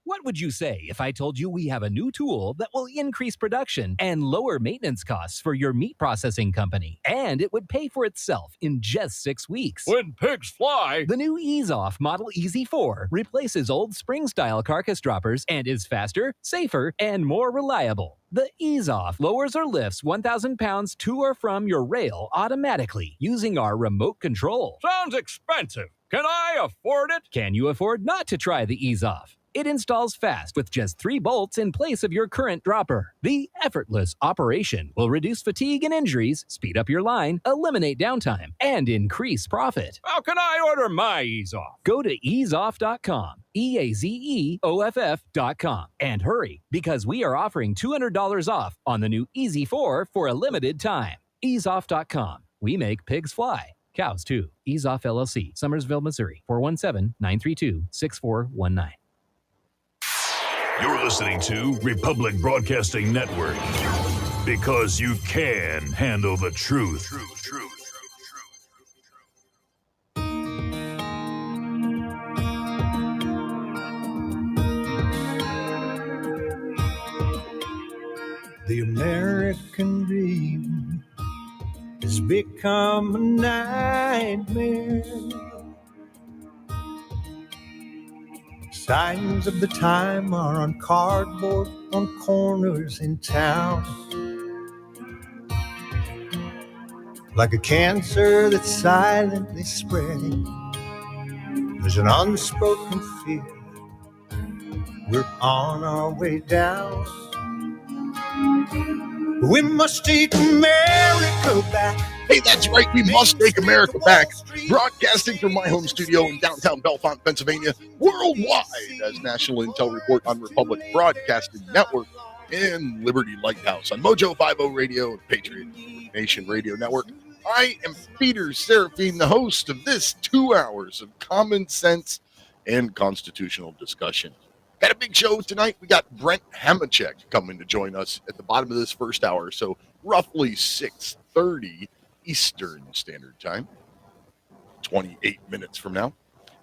What would you say if I told you we have a new tool that will increase production and lower maintenance costs for your meat processing company? And it would pay for itself in just 6 weeks. When pigs fly! The new Ease Off Model Easy 4 replaces old spring-style carcass droppers and is faster, safer, and more reliable. The Ease Off lowers or lifts 1,000 pounds to or from your rail automatically using our remote control. Sounds expensive. Can I afford it? Can you afford not to try the Ease Off? It installs fast with just 3 bolts in place of your current dropper. The effortless operation will reduce fatigue and injuries, speed up your line, eliminate downtime, and increase profit. How can I order my Ease Off? Go to easeoff.com, EAZEOFF.com, and hurry because we are offering $200 off on the new Easy 4 for a limited time. Easeoff.com. We make pigs fly. Cows too. Ease Off LLC, Summersville, Missouri, 417-932-6419. You're listening to Republic Broadcasting Network because you can handle the truth. The American dream has become a nightmare. Signs of the time are on cardboard on corners in town. Like a cancer that's silently spreading, there's an unspoken fear. We're on our way down. We must take America back. Hey, that's right. We must take America back. Broadcasting from my home studio in downtown Bellefonte, Pennsylvania, worldwide as National Intel Report on Republic Broadcasting Network and Liberty Lighthouse on Mojo 50 Radio and Patriot Nation Radio Network. I am Peter Serafine, the host of this 2 hours of common sense and constitutional discussion. Got a big show tonight. We got Brent Hamachek coming to join us at the bottom of this first hour, so roughly 6:30 Eastern Standard Time, 28 minutes from now.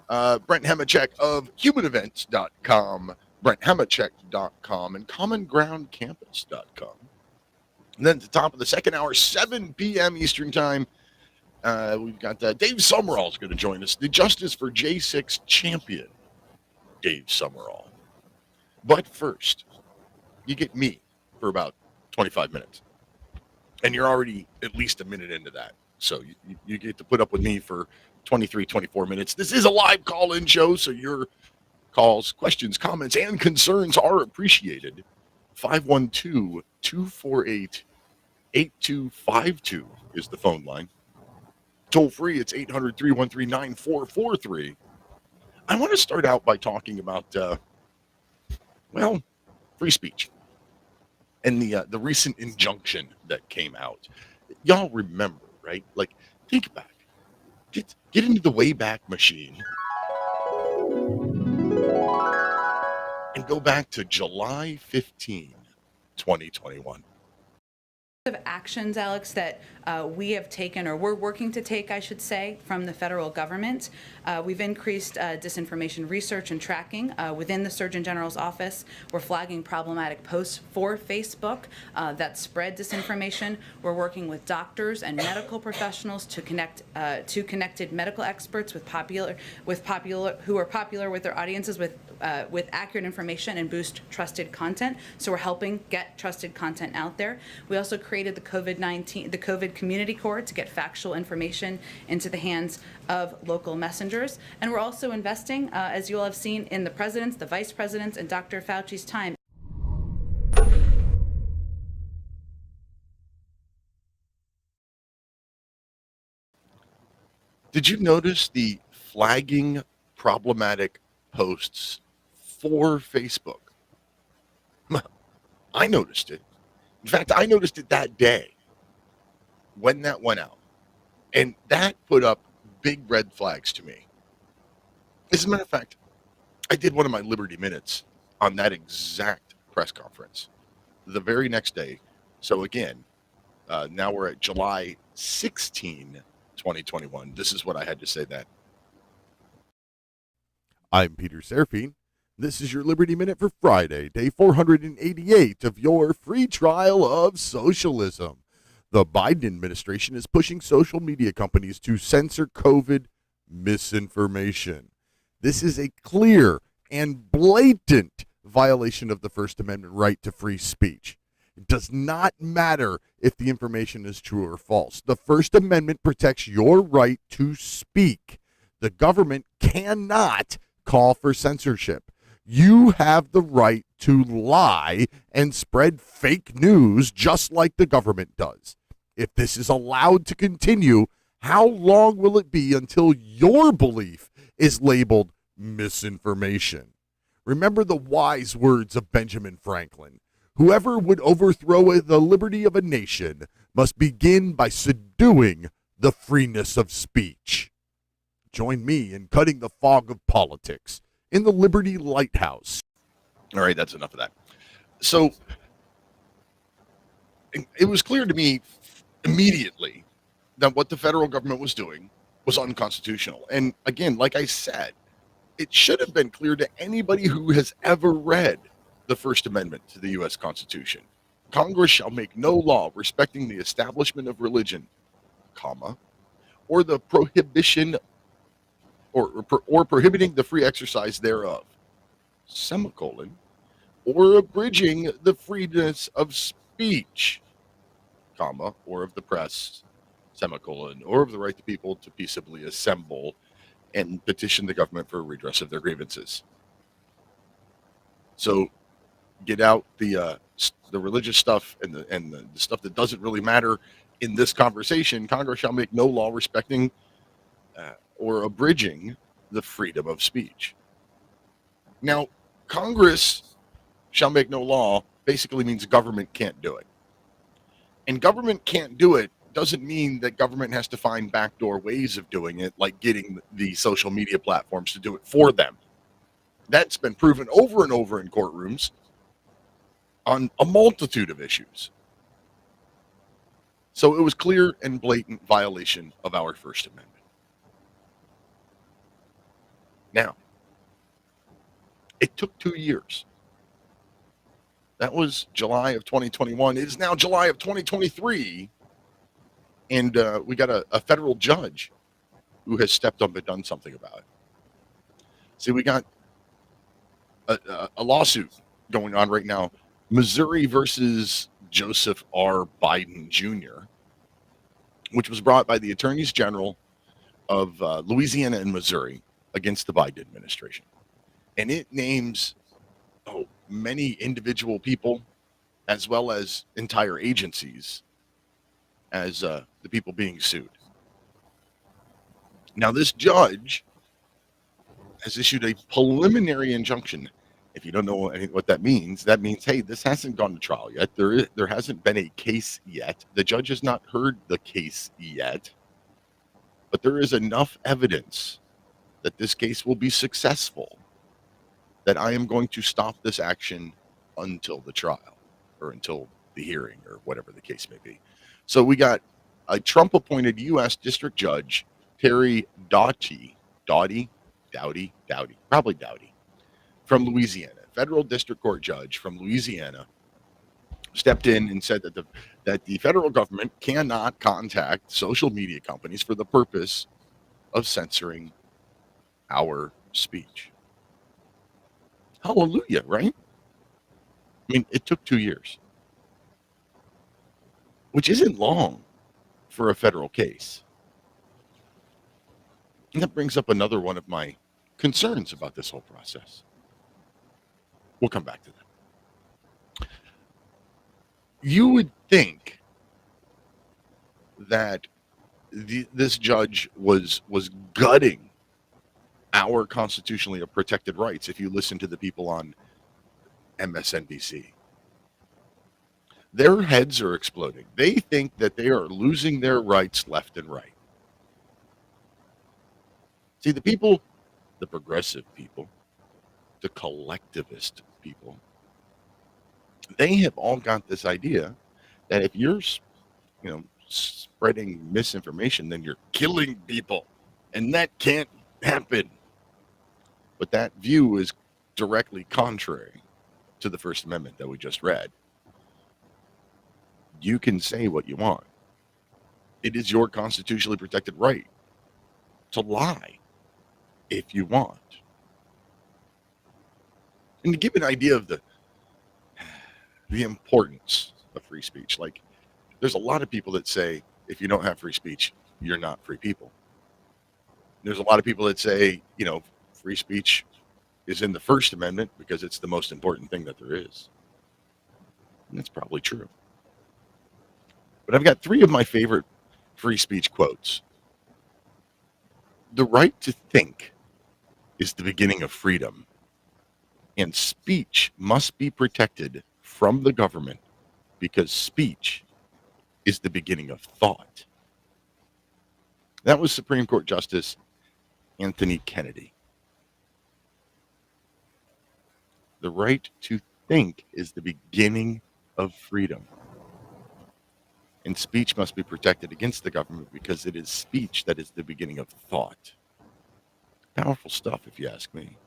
Brent Hamachek of humanevents.com, BrentHamachek.com, and CommonGroundCampus.com. And then at the top of the second hour, 7 p.m. Eastern Time, we've got Dave Sumrall is going to join us, the Justice for J6 champion, Dave Sumrall. But first, you get me for about 25 minutes. And you're already at least a minute into that. So you get to put up with me for 23, 24 minutes. This is a live call-in show, so your calls, questions, comments, and concerns are appreciated. 512-248-8252 is the phone line. Toll free, it's 800-313-9443. I want to start out by talking about, free speech and the recent injunction that came out. Y'all remember, right? Like, think back. Get into the Wayback Machine and go back to July 15, 2021. Of actions, Alex, that we have taken, or we're working to take, I should say, from the federal government. We've increased disinformation research and tracking within the Surgeon General's office. We're flagging problematic posts for Facebook that spread disinformation. We're working with doctors and medical professionals to connect to connected medical experts who are popular with their audiences with accurate information and boost trusted content. So we're helping get trusted content out there. We also created the COVID Community Corps to get factual information into the hands of local messengers. And we're also investing, as you all have seen, in the president's, the vice president's, and Dr. Fauci's time. Did you notice the flagging problematic posts for Facebook? I noticed it. In fact, I noticed it that day when that went out. And that put up big red flags to me. As a matter of fact, I did one of my Liberty Minutes on that exact press conference the very next day. So again, now we're at July 16, 2021. This is what I had to say then. I'm Peter Serafine, This is your Liberty Minute for Friday, day 488 of your free trial of socialism. The Biden administration is pushing social media companies to censor COVID misinformation. This is a clear and blatant violation of the First Amendment right to free speech. It does not matter if the information is true or false. The First Amendment protects your right to speak. The government cannot call for censorship. You have the right to lie and spread fake news just like the government does. If this is allowed to continue, how long will it be until your belief is labeled misinformation? Remember the wise words of Benjamin Franklin. Whoever would overthrow the liberty of a nation must begin by subduing the freeness of speech. Join me in cutting the fog of politics in the Liberty Lighthouse. All right, that's enough of that. So it was clear to me immediately that what the federal government was doing was unconstitutional. And again, like I said, it should have been clear to anybody who has ever read the First Amendment to the U.S. Constitution. Congress shall make no law respecting the establishment of religion, comma, or the prohibition or prohibiting the free exercise thereof, semicolon, or abridging the freeness of speech, comma, or of the press, semicolon, or of the right to people to peaceably assemble and petition the government for a redress of their grievances. So get out the religious stuff and the stuff that doesn't really matter in this conversation. Congress shall make no law respecting or abridging the freedom of speech. Now, Congress shall make no law basically means government can't do it. And government can't do it doesn't mean that government has to find backdoor ways of doing it, like getting the social media platforms to do it for them. That's been proven over and over in courtrooms on a multitude of issues. So it was clear and blatant violation of our First Amendment. Now, it took 2 years. That was July of 2021. It is now July of 2023. And we got a federal judge who has stepped up and done something about it. See, we got a lawsuit going on right now. Missouri versus Joseph R. Biden Jr., which was brought by the attorneys general of Louisiana and Missouri against the Biden administration. And it names many individual people as well as entire agencies as the people being sued. Now, this judge has issued a preliminary injunction. If you don't know what that means, hey, this hasn't gone to trial yet. There hasn't been a case yet. The judge has not heard the case yet. But there is enough evidence that this case will be successful that I am going to stop this action until the trial or until the hearing or whatever the case may be. So we got a Trump-appointed U.S. District Judge, Terry Doughty, from Louisiana, federal district court judge from Louisiana, stepped in and said that the federal government cannot contact social media companies for the purpose of censoring our speech. Hallelujah, right? I mean, it took 2 years, which isn't long for a federal case. And that brings up another one of my concerns about this whole process. We'll come back to that. You would think that this judge was gutting our constitutionally protected rights if you listen to the people on MSNBC. Their heads are exploding. They think that they are losing their rights left and right. See, the people, the progressive people, the collectivist people, they have all got this idea that if you're, spreading misinformation, then you're killing people, and that can't happen. But that view is directly contrary to the First Amendment that we just read, you can say what you want. It is your constitutionally protected right to lie if you want. And to give an idea of the importance of free speech, like there's a lot of people that say if you don't have free speech, you're not free people. There's a lot of people that say, free speech is in the First Amendment because it's the most important thing that there is. And that's probably true. But I've got 3 of my favorite free speech quotes. The right to think is the beginning of freedom, and speech must be protected from the government because speech is the beginning of thought. That was Supreme Court Justice Anthony Kennedy. The right to think is the beginning of freedom. And speech must be protected against the government because it is speech that is the beginning of thought. Powerful stuff, if you ask me.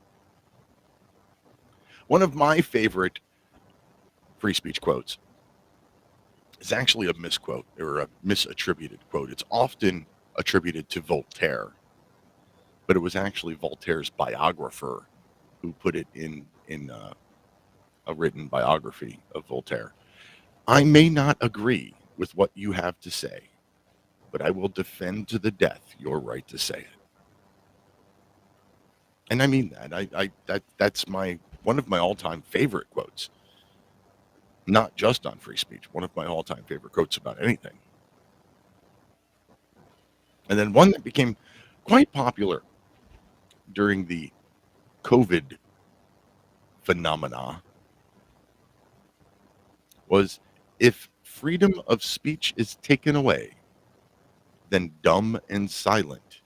One of my favorite free speech quotes is actually a misquote or a misattributed quote. It's often attributed to Voltaire, but it was actually Voltaire's biographer who put it in a written biography of Voltaire. I may not agree with what you have to say, but I will defend to the death your right to say it. And I mean that. That's one of my all-time favorite quotes. Not just on free speech, one of my all-time favorite quotes about anything. And then one that became quite popular during the COVID phenomena was, if freedom of speech is taken away, then dumb and silent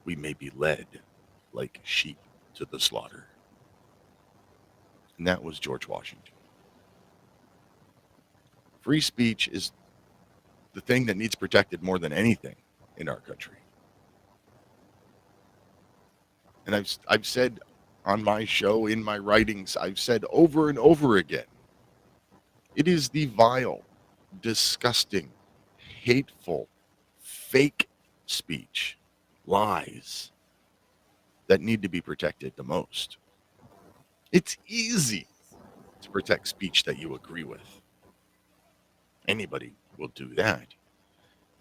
we may be led like sheep to the slaughter. And that was George Washington. Free speech is the thing that needs protected more than anything in our country. And I've said on my show, in my writings, I've said over and over again, it is the vile, disgusting, hateful, fake speech, lies, that need to be protected the most. It's easy to protect speech that you agree with. Anybody will do that.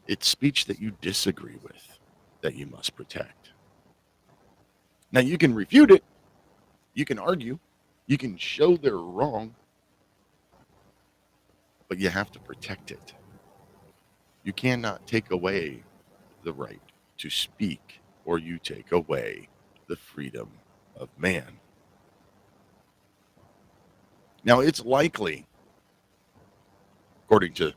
It's speech that you disagree with that you must protect. Now, you can refute it, you can argue, you can show they're wrong, but you have to protect it. You cannot take away the right to speak, or you take away the freedom of man. Now, it's likely, according to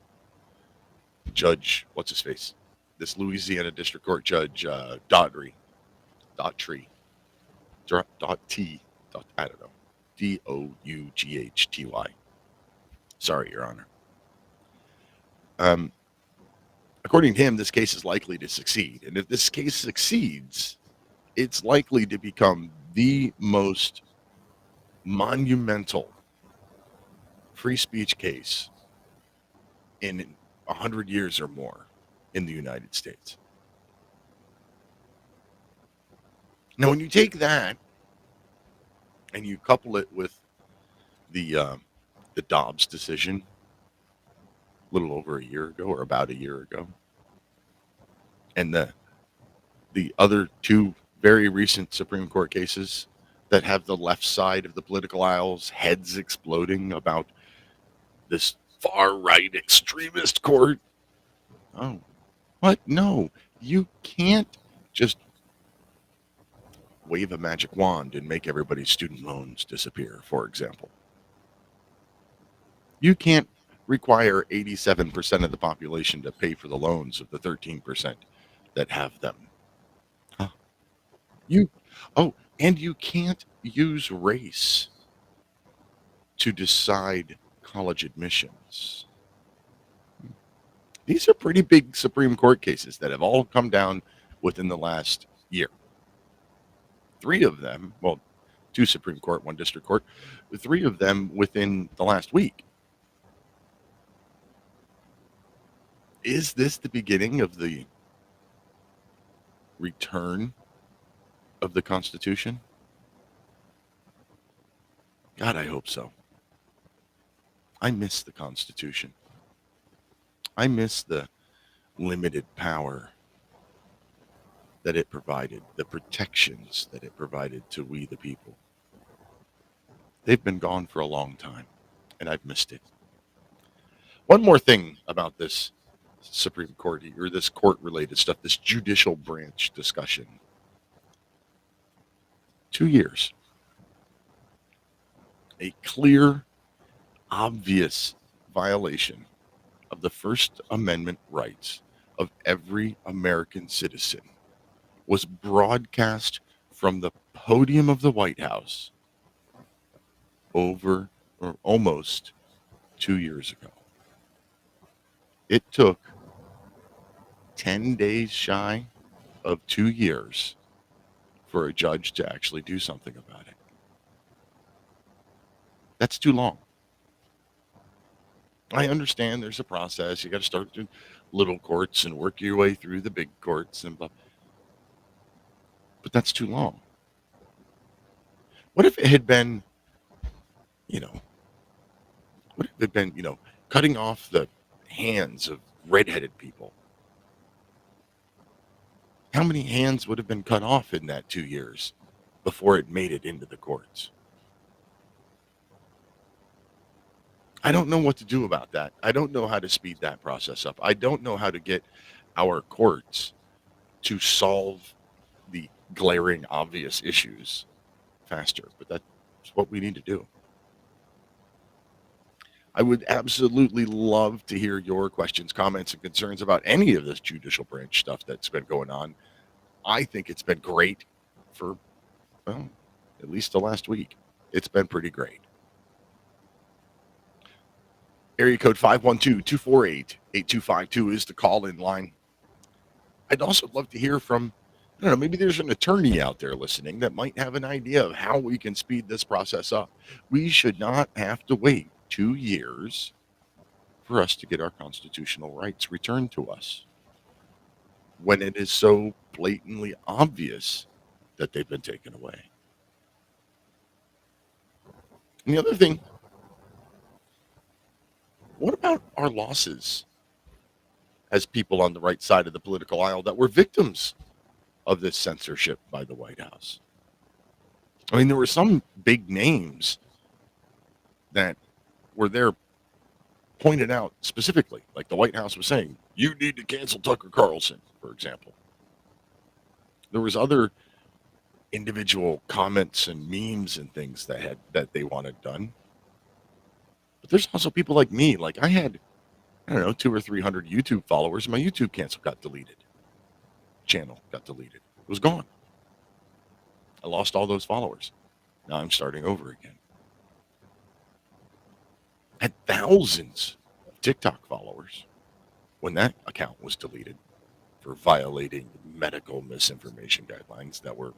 Judge, what's his face? This Louisiana District Court Judge, Daughtry, I don't know, Doughty. Sorry, Your Honor. According to him, this case is likely to succeed. And if this case succeeds, it's likely to become the most monumental free speech case in 100 years or more in the United States. Now, when you take that and you couple it with the Dobbs decision a little over a year ago, or about a year ago, and the other 2 very recent Supreme Court cases that have the left side of the political aisle's heads exploding about this far-right extremist court. Oh, what? No, you can't just wave a magic wand and make everybody's student loans disappear, for example. You can't require 87% of the population to pay for the loans of the 13% that have them. Huh. And you can't use race to decide college admissions. These are pretty big Supreme Court cases that have all come down within the last year. 3 of them, well, 2 Supreme Court, 1 District Court, 3 of them within the last week. Is this the beginning of the return of the Constitution? God, I hope so. I miss the Constitution. I miss the limited power that it provided, the protections that it provided to we the people. They've been gone for a long time, and I've missed it. One more thing about this Supreme Court, or this court-related stuff, this judicial branch discussion. 2 years. A clear, obvious violation of the First Amendment rights of every American citizen was broadcast from the podium of the White House over or almost 2 years ago. It took 10 days shy of 2 years for a judge to actually do something about it. That's too long. I understand there's a process. You got to start doing little courts and work your way through the big courts and blah. But that's too long. What if it had been, cutting off the hands of redheaded people? How many hands would have been cut off in that 2 years before it made it into the courts? I don't know what to do about that. I don't know how to speed that process up. I don't know how to get our courts to solve the glaring, obvious issues faster, but that's what we need to do. I would absolutely love to hear your questions, comments, and concerns about any of this judicial branch stuff that's been going on. I think it's been great for, well, at least the last week. It's been pretty great. Area code 512-248-8252 is the call-in line. I'd also love to hear from, maybe there's an attorney out there listening that might have an idea of how we can speed this process up. We should not have to wait 2 years for us to get our constitutional rights returned to us when it is so blatantly obvious that they've been taken away. And the other thing, what about our losses as people on the right side of the political aisle that were victims of this censorship by the White House? I mean, there were some big names that were there pointed out specifically, like the White House was saying, you need to cancel Tucker Carlson, for example. There was other individual comments and memes and things that they wanted done. But there's also people like me. Like I had, 200 or 300 YouTube followers. My YouTube channel got deleted. It was gone. I lost all those followers. Now I'm starting over again. I had thousands of TikTok followers when that account was deleted for violating medical misinformation guidelines that were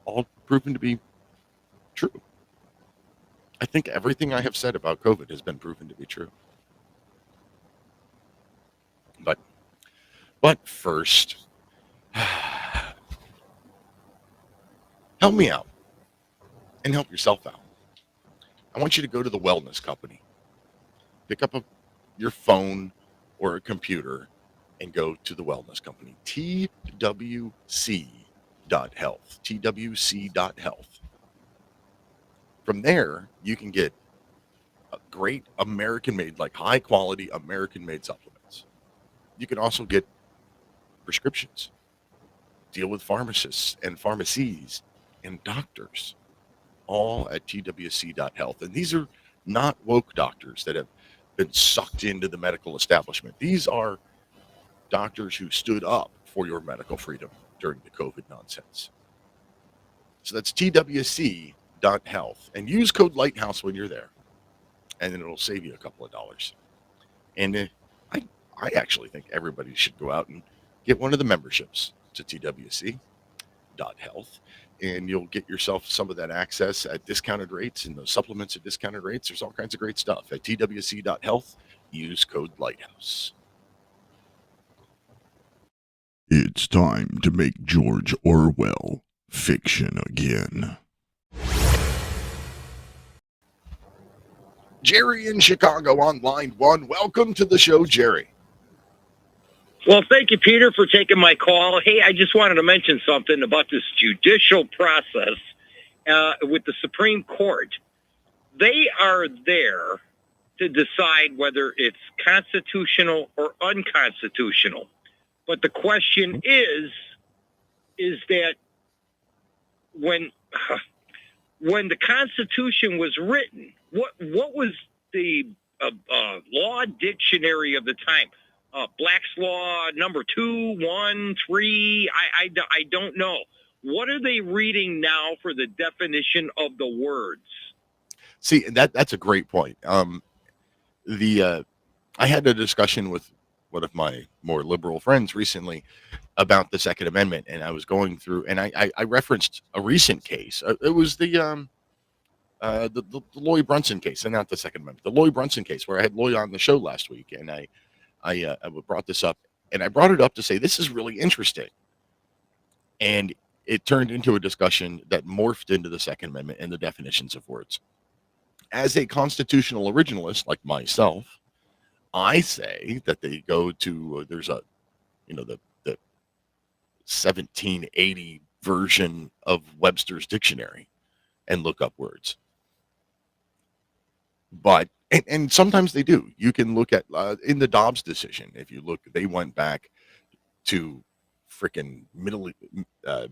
all proven to be true. I think everything I have said about COVID has been proven to be true. But first, help me out and help yourself out. I want you to go to the wellness company. Pick up your phone or a computer and go to the wellness company. TWC.health. TWC.health. From there, you can get a great American-made, like high-quality American-made supplements. You can also get prescriptions. Deal with pharmacists and pharmacies and doctors, all at TWC.health. And these are not woke doctors that have been sucked into the medical establishment. These are doctors who stood up for your medical freedom during the COVID nonsense. So that's TWC.health. And use code Lighthouse when you're there. And then it'll save you a couple of dollars. And I actually think everybody should go out and get one of the memberships to TWC. TWC.health, and you'll get yourself some of that access at discounted rates and those supplements at discounted rates. There's all kinds of great stuff at TWC.health. Use code Lighthouse. It's time to make George Orwell fiction again. Jerry in Chicago on line 1. Welcome to the show, Jerry. Well, thank you, Peter, for taking my call. Hey, I just wanted to mention something about this judicial process with the Supreme Court. They are there to decide whether it's constitutional or unconstitutional. But the question is that when the Constitution was written, what was the law dictionary of the time? Black's Law number 2, 1, 3. I don't know. What are they reading now for the definition of the words? See, that's a great point. I had a discussion with one of my more liberal friends recently about the Second Amendment, and I was going through, and I referenced a recent case. It was the Lloyd Brunson case, and not the Second Amendment, the Lloyd Brunson case, where I had Lloyd on the show last week, and I brought this up, and I brought it up to say this is really interesting, and it turned into a discussion that morphed into the Second Amendment and the definitions of words. As a constitutional originalist like myself, I say that they go to there's a the 1780 version of Webster's dictionary and look up words. But and sometimes they do. You can look at in the Dobbs decision. If you look, they went back to freaking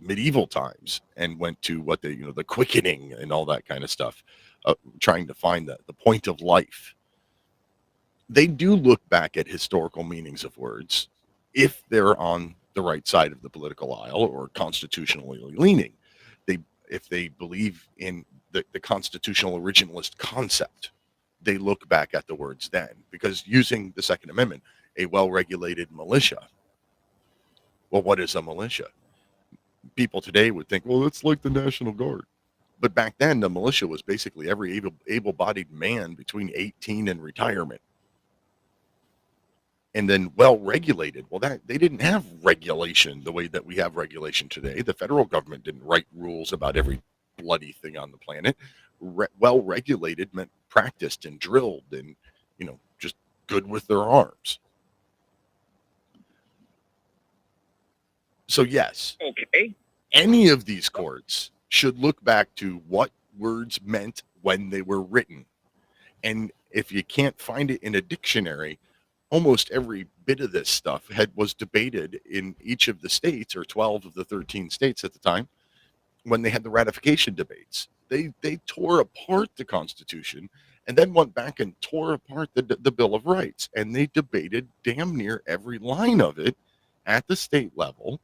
medieval times and went to what the quickening and all that kind of stuff, trying to find the point of life. They do look back at historical meanings of words if they're on the right side of the political aisle or constitutionally leaning. If they believe in the constitutional originalist concept, they look back at the words then, because using the Second Amendment, a well-regulated militia. Well, what is a militia? People today would think, well, it's like the National Guard. But back then, the militia was basically every able-bodied man between 18 and retirement. And then well-regulated. Well, they didn't have regulation the way that we have regulation today. The federal government didn't write rules about every bloody thing on the planet. Well-regulated meant practiced and drilled and, just good with their arms. So, yes. Okay. Any of these courts should look back to what words meant when they were written. And if you can't find it in a dictionary, almost every bit of this stuff was debated in each of the states, or 12 of the 13 states at the time, when they had the ratification debates. They tore apart the Constitution and then went back and tore apart the Bill of Rights. And they debated damn near every line of it at the state level.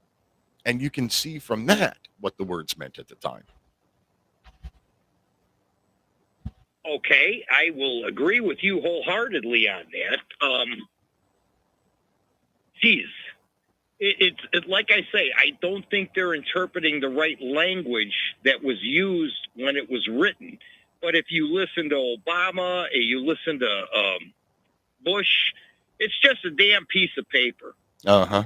And you can see from that what the words meant at the time. Okay, I will agree with you wholeheartedly on that. It's like I say, I don't think they're interpreting the right language that was used when it was written. But if you listen to Obama, and you listen to Bush, it's just a damn piece of paper. Uh-huh.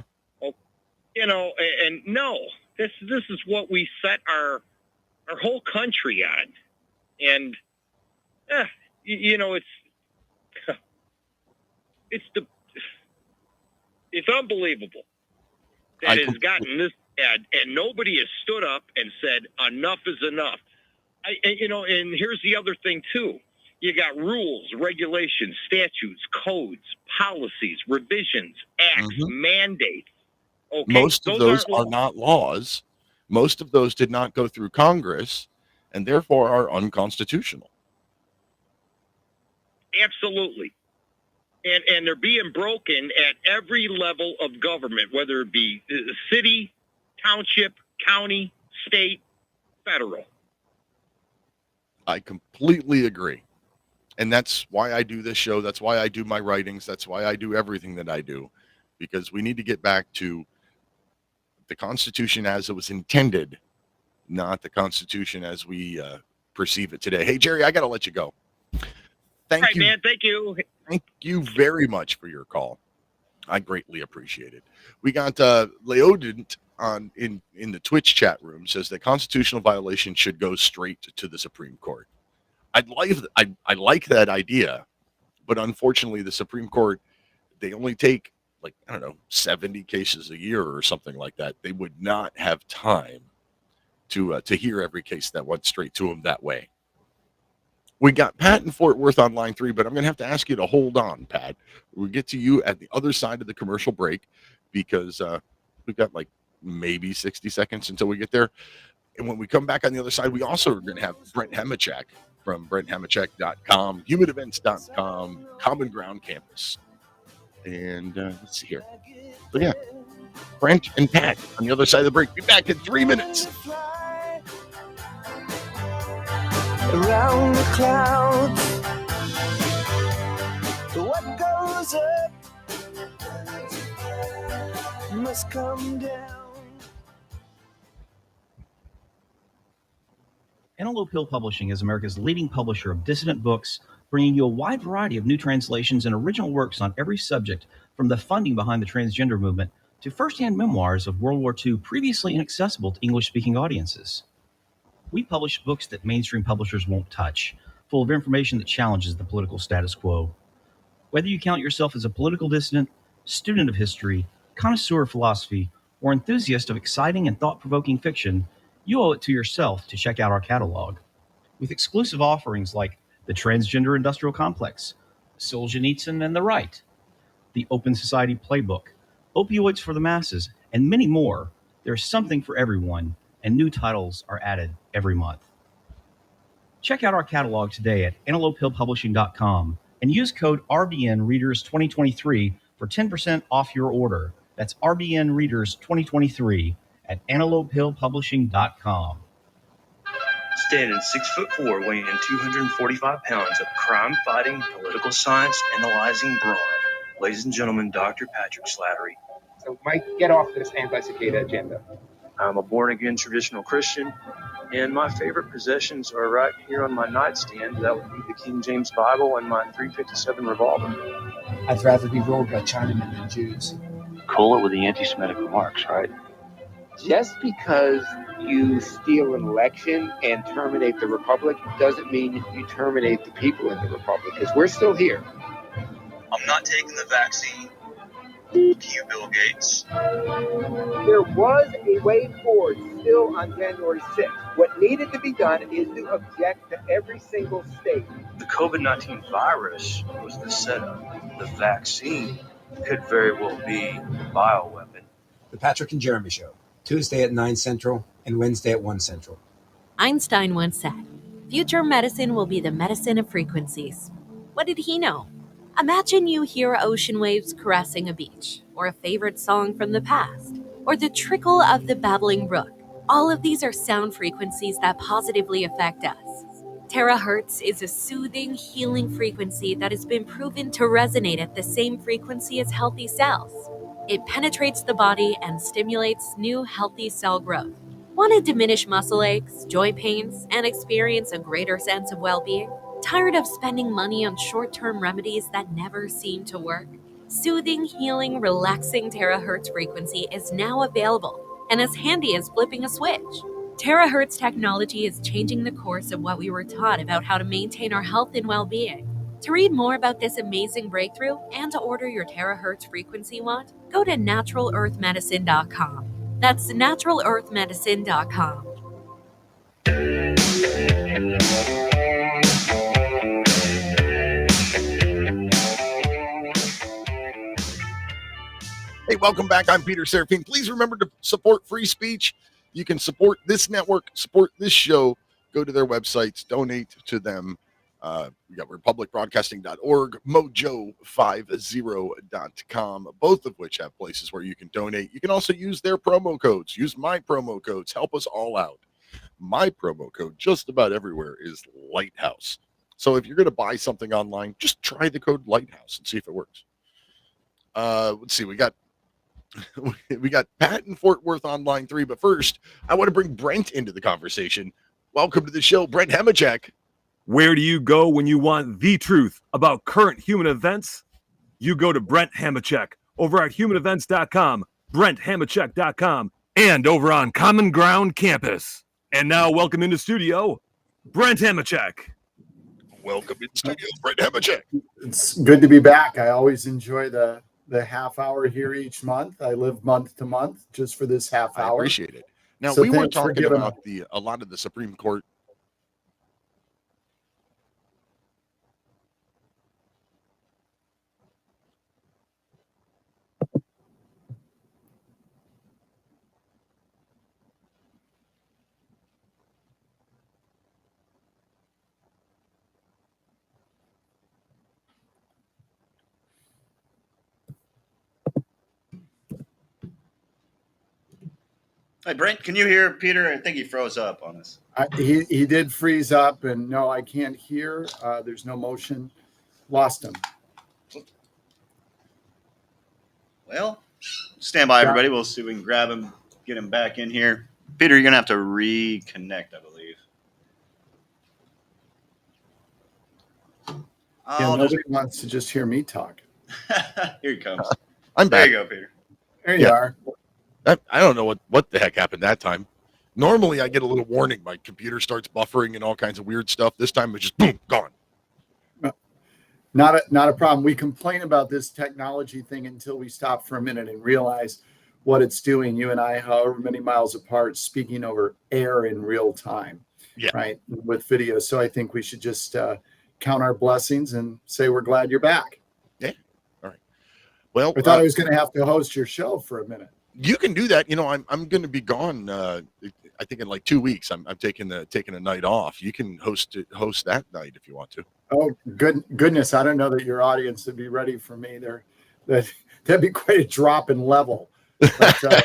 And no, this is what we set our whole country on. And, it's unbelievable that it has gotten this bad, and nobody has stood up and said, enough is enough. And here's the other thing, too. You got rules, regulations, statutes, codes, policies, revisions, acts, mandates. Okay? Most of those are not laws. Most of those did not go through Congress, and therefore are unconstitutional. Absolutely. And they're being broken at every level of government, whether it be city, township, county, state, federal. I completely agree. And that's why I do this show. That's why I do my writings. That's why I do everything that I do. Because we need to get back to the Constitution as it was intended, not the Constitution as we perceive it today. Hey, Jerry, I got to let you go. Thank you, man. Thank you. Thank you very much for your call. I greatly appreciate it. We got Leodent in the Twitch chat room says that constitutional violation should go straight to the Supreme Court. I like that idea, but unfortunately, the Supreme Court, they only take 70 cases a year or something like that. They would not have time to hear every case that went straight to them that way. We got Pat in Fort Worth on line 3, but I'm going to have to ask you to hold on, Pat. We'll get to you at the other side of the commercial break because we've got maybe 60 seconds until we get there. And when we come back on the other side, we also are going to have Brent Hamachek from BrentHamachek.com, HumanEvents.com, Common Ground Campus. And let's see here. But yeah, Brent and Pat on the other side of the break. Be back in 3 minutes. Around the clouds, what goes up must come down. Antelope Hill Publishing is America's leading publisher of dissident books, bringing you a wide variety of new translations and original works on every subject, from the funding behind the transgender movement to firsthand memoirs of World War II previously inaccessible to English-speaking audiences. We publish books that mainstream publishers won't touch, full of information that challenges the political status quo. Whether you count yourself as a political dissident, student of history, connoisseur of philosophy, or enthusiast of exciting and thought-provoking fiction, you owe it to yourself to check out our catalog. With exclusive offerings like The Transgender Industrial Complex, Solzhenitsyn and the Right, The Open Society Playbook, Opioids for the Masses, and many more, there's something for everyone, and new titles are added every month. Check out our catalog today at AntelopeHillPublishing.com and use code RBNReaders2023 for 10% off your order. That's RBNReaders2023 at AntelopeHillPublishing.com. Standing 6'4", weighing in 245 pounds of crime-fighting, political science analyzing brawn. Ladies and gentlemen, Dr. Patrick Slattery. So, Mike, get off this anti-cicada agenda. I'm a born-again traditional Christian, and my favorite possessions are right here on my nightstand. That would be the King James Bible and my .357 revolver. I'd rather be ruled by Chinamen than Jews. Cool it with the anti-Semitic remarks, right? Just because you steal an election and terminate the republic doesn't mean you terminate the people in the republic, because we're still here. I'm not taking the vaccine. You, Bill Gates. There was a way forward still on January 6th. What needed to be done is to object to every single state. The COVID-19 virus was the setup. The vaccine could very well be the bioweapon. The Patrick and Jeremy Show, Tuesday at 9 Central and Wednesday at 1 Central. Einstein once said, "Future medicine will be the medicine of frequencies." What did he know? Imagine you hear ocean waves caressing a beach, or a favorite song from the past, or the trickle of the babbling brook. All of these are sound frequencies that positively affect us. Terahertz is a soothing, healing frequency that has been proven to resonate at the same frequency as healthy cells. It penetrates the body and stimulates new healthy cell growth. Want to diminish muscle aches, joint pains, and experience a greater sense of well-being? Tired of spending money on short-term remedies that never seem to work? Soothing, healing, relaxing terahertz frequency is now available and as handy as flipping a switch. Terahertz technology is changing the course of what we were taught about how to maintain our health and well-being. To read more about this amazing breakthrough and to order your terahertz frequency wand, go to NaturalEarthMedicine.com. That's NaturalEarthMedicine.com. Hey, welcome back. I'm Peter Serafine. Please remember to support free speech. You can support this network, support this show. Go to their websites, donate to them. We got republicbroadcasting.org, mojo50.com, both of which have places where you can donate. You can also use their promo codes. Use my promo codes. Help us all out. My promo code just about everywhere is Lighthouse. So if you're going to buy something online, just try the code Lighthouse and see if it works. Let's see. We got We got Pat in Fort Worth on line 3, but first, I want to bring Brent into the conversation. Welcome to the show, Brent Hamachek. Where do you go when you want the truth about current human events? You go to Brent Hamachek over at humanevents.com, BrentHamachek.com, and over on Common Ground Campus. And now, welcome into studio, Brent Hamachek. Welcome in studio, Brent Hamachek. It's good to be back. I always enjoy the half hour here each month. I live month to month just for this half hour. I appreciate it. Now, So we were thanks for talking giving about a lot of the Supreme Court. Hey, Brent, can you hear Peter? I think he froze up on us. He did freeze up, and no, I can't hear. There's no motion. Lost him. Well, stand by, Yeah. everybody. We'll see if we can grab him, get him back in here. Peter, you're going to have to reconnect, I believe. Yeah, nobody wants to just hear me talk. Here he comes. I'm There back. you go, Peter. There you are. I don't know what the heck happened that time. Normally, I get a little warning. My computer starts buffering and all kinds of weird stuff. This time, it's just boom, gone. Not a problem. We complain about this technology thing until we stop for a minute and realize what it's doing. You and I, however many miles apart, speaking over air in real time, right, with video. So I think we should just count our blessings and say we're glad you're back. Yeah. All right. Well, I thought I was going to have to host your show for a minute. You can do that. You know, I'm going to be gone. I think in like 2 weeks. I'm taking a night off. You can host that night if you want to. Oh, goodness! I don't know that your audience would be ready for me. That'd be quite a drop in level. But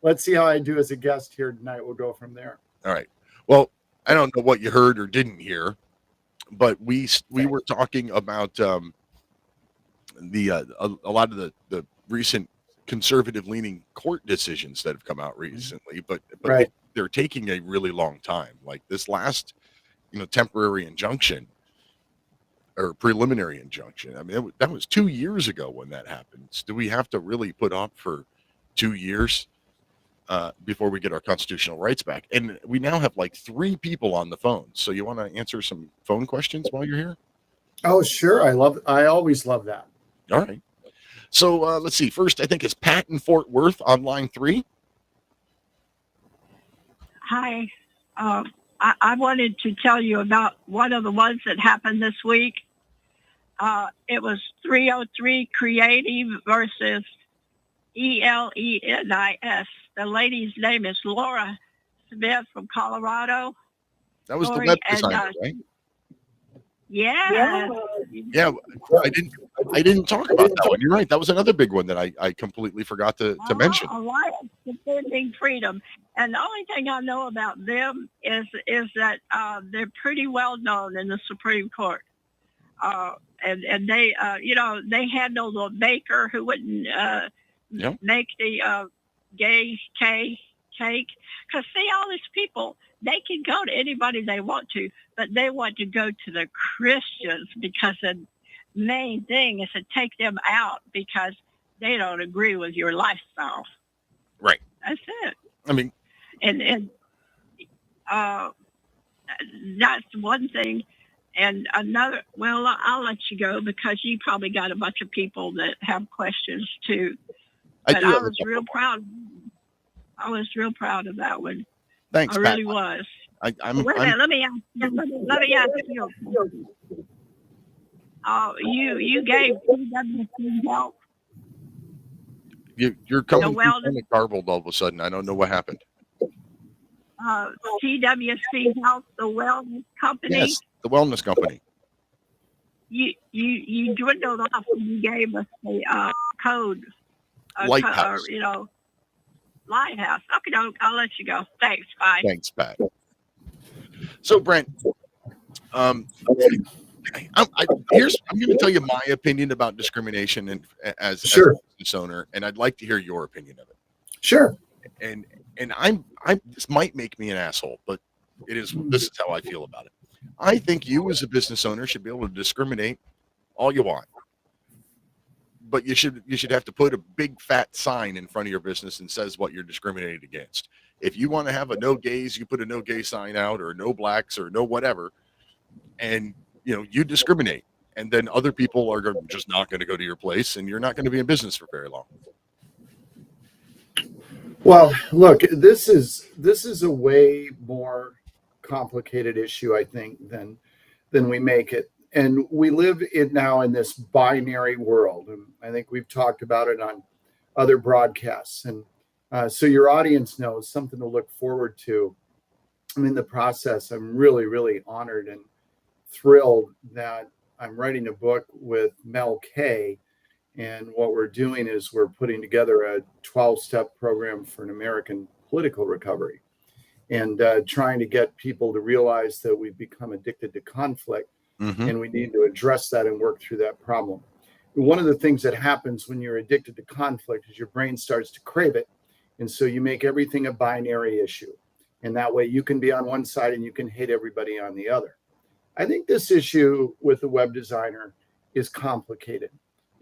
let's see how I do as a guest here tonight. We'll go from there. All right. Well, I don't know what you heard or didn't hear, but we were talking about a lot of the recent conservative-leaning court decisions that have come out recently, but Right. they're taking a really long time. Like this last, temporary injunction or preliminary injunction. I mean, that was 2 years ago when that happened. Do we have to really put up for 2 years before we get our constitutional rights back? And we now have like 3 people on the phone. So you want to answer some phone questions while you're here? Oh, sure. I always love that. All right. So let's see. First, I think it's Pat in Fort Worth on line 3. Hi. I wanted to tell you about one of the ones that happened this week. It was 303 Creative versus ELENIS. The lady's name is Laura Smith from Colorado. That was Lori, the web and, designer, right? Yeah. Yeah, I didn't talk about that one. You're right. That was another big one that I completely forgot to mention. Alliance Defending Freedom. And the only thing I know about them is that they're pretty well known in the Supreme Court. And they, they handled a baker who wouldn't make the gay cake. Because see, all these people, they can go to anybody they want to, but they want to go to the Christians because the main thing is to take them out because they don't agree with your lifestyle. Right. That's it. I mean, and that's one thing. And another, well, I'll let you go because you probably got a bunch of people that have questions too. But I was real proud. I was real proud of that one. Thanks, I Pat. really was. Wait a minute, let me ask you. You gave PWC help. You're coming The wellness- kind of garbled all of a sudden. I don't know what happened. TWC Health, the wellness company. Yes, the wellness company. You dwindled off when you gave us the code. Lighthouse. Lighthouse. Okay, I'll let you go. Thanks. Bye. Thanks, Pat. So, Brent, I'm going to tell you my opinion about discrimination and as a business owner, and I'd like to hear your opinion of it. Sure. And this might make me an asshole, but this is how I feel about it. I think you as a business owner should be able to discriminate all you want, but you should have to put a big fat sign in front of your business and says what you're discriminated against. If you want to have a no gays, you put a no gay sign out, or no blacks, or no whatever, and you discriminate, and then other people are just not going to go to your place, and you're not going to be in business for very long. Well, look, this is a way more complicated issue, I think, than we make it. And we live now in this binary world, and I think we've talked about it on other broadcasts. And so your audience knows something to look forward to. I'm in the process. I'm really, really honored and thrilled that I'm writing a book with Mel K. And what we're doing is we're putting together a 12-step program for an American political recovery, and trying to get people to realize that we've become addicted to conflict, and we need to address that and work through that problem. One of the things that happens when you're addicted to conflict is your brain starts to crave it. And so you make everything a binary issue. And that way you can be on one side and you can hate everybody on the other. I think this issue with the web designer is complicated.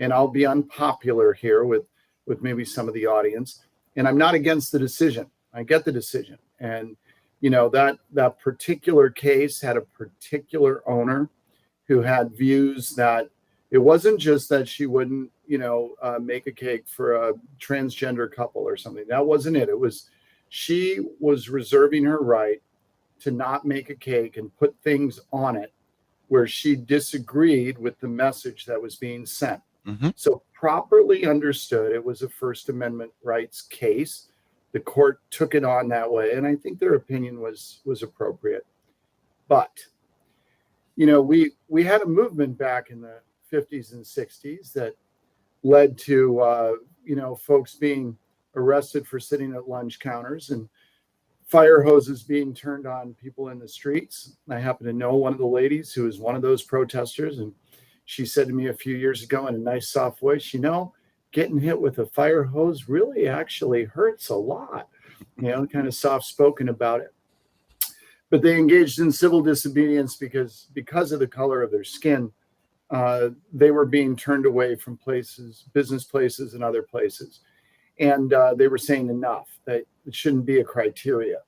And I'll be unpopular here with maybe some of the audience. And I'm not against the decision. I get the decision. And, that particular case had a particular owner who had views that it wasn't just that she wouldn't, make a cake for a transgender couple or something. That wasn't it. It was she was reserving her right to not make a cake and put things on it where she disagreed with the message that was being sent. So properly understood, it was a First Amendment rights case. The court took it on that way, and I think their opinion was appropriate. But, we had a movement back in the 50s and 60s that led to, folks being arrested for sitting at lunch counters and fire hoses being turned on people in the streets. I happen to know one of the ladies who was one of those protesters, and she said to me a few years ago in a nice soft voice, getting hit with a fire hose really actually hurts a lot, kind of soft spoken about it. But they engaged in civil disobedience because of the color of their skin. They were being turned away from places, business places and other places. And they were saying enough, that it shouldn't be a criteria.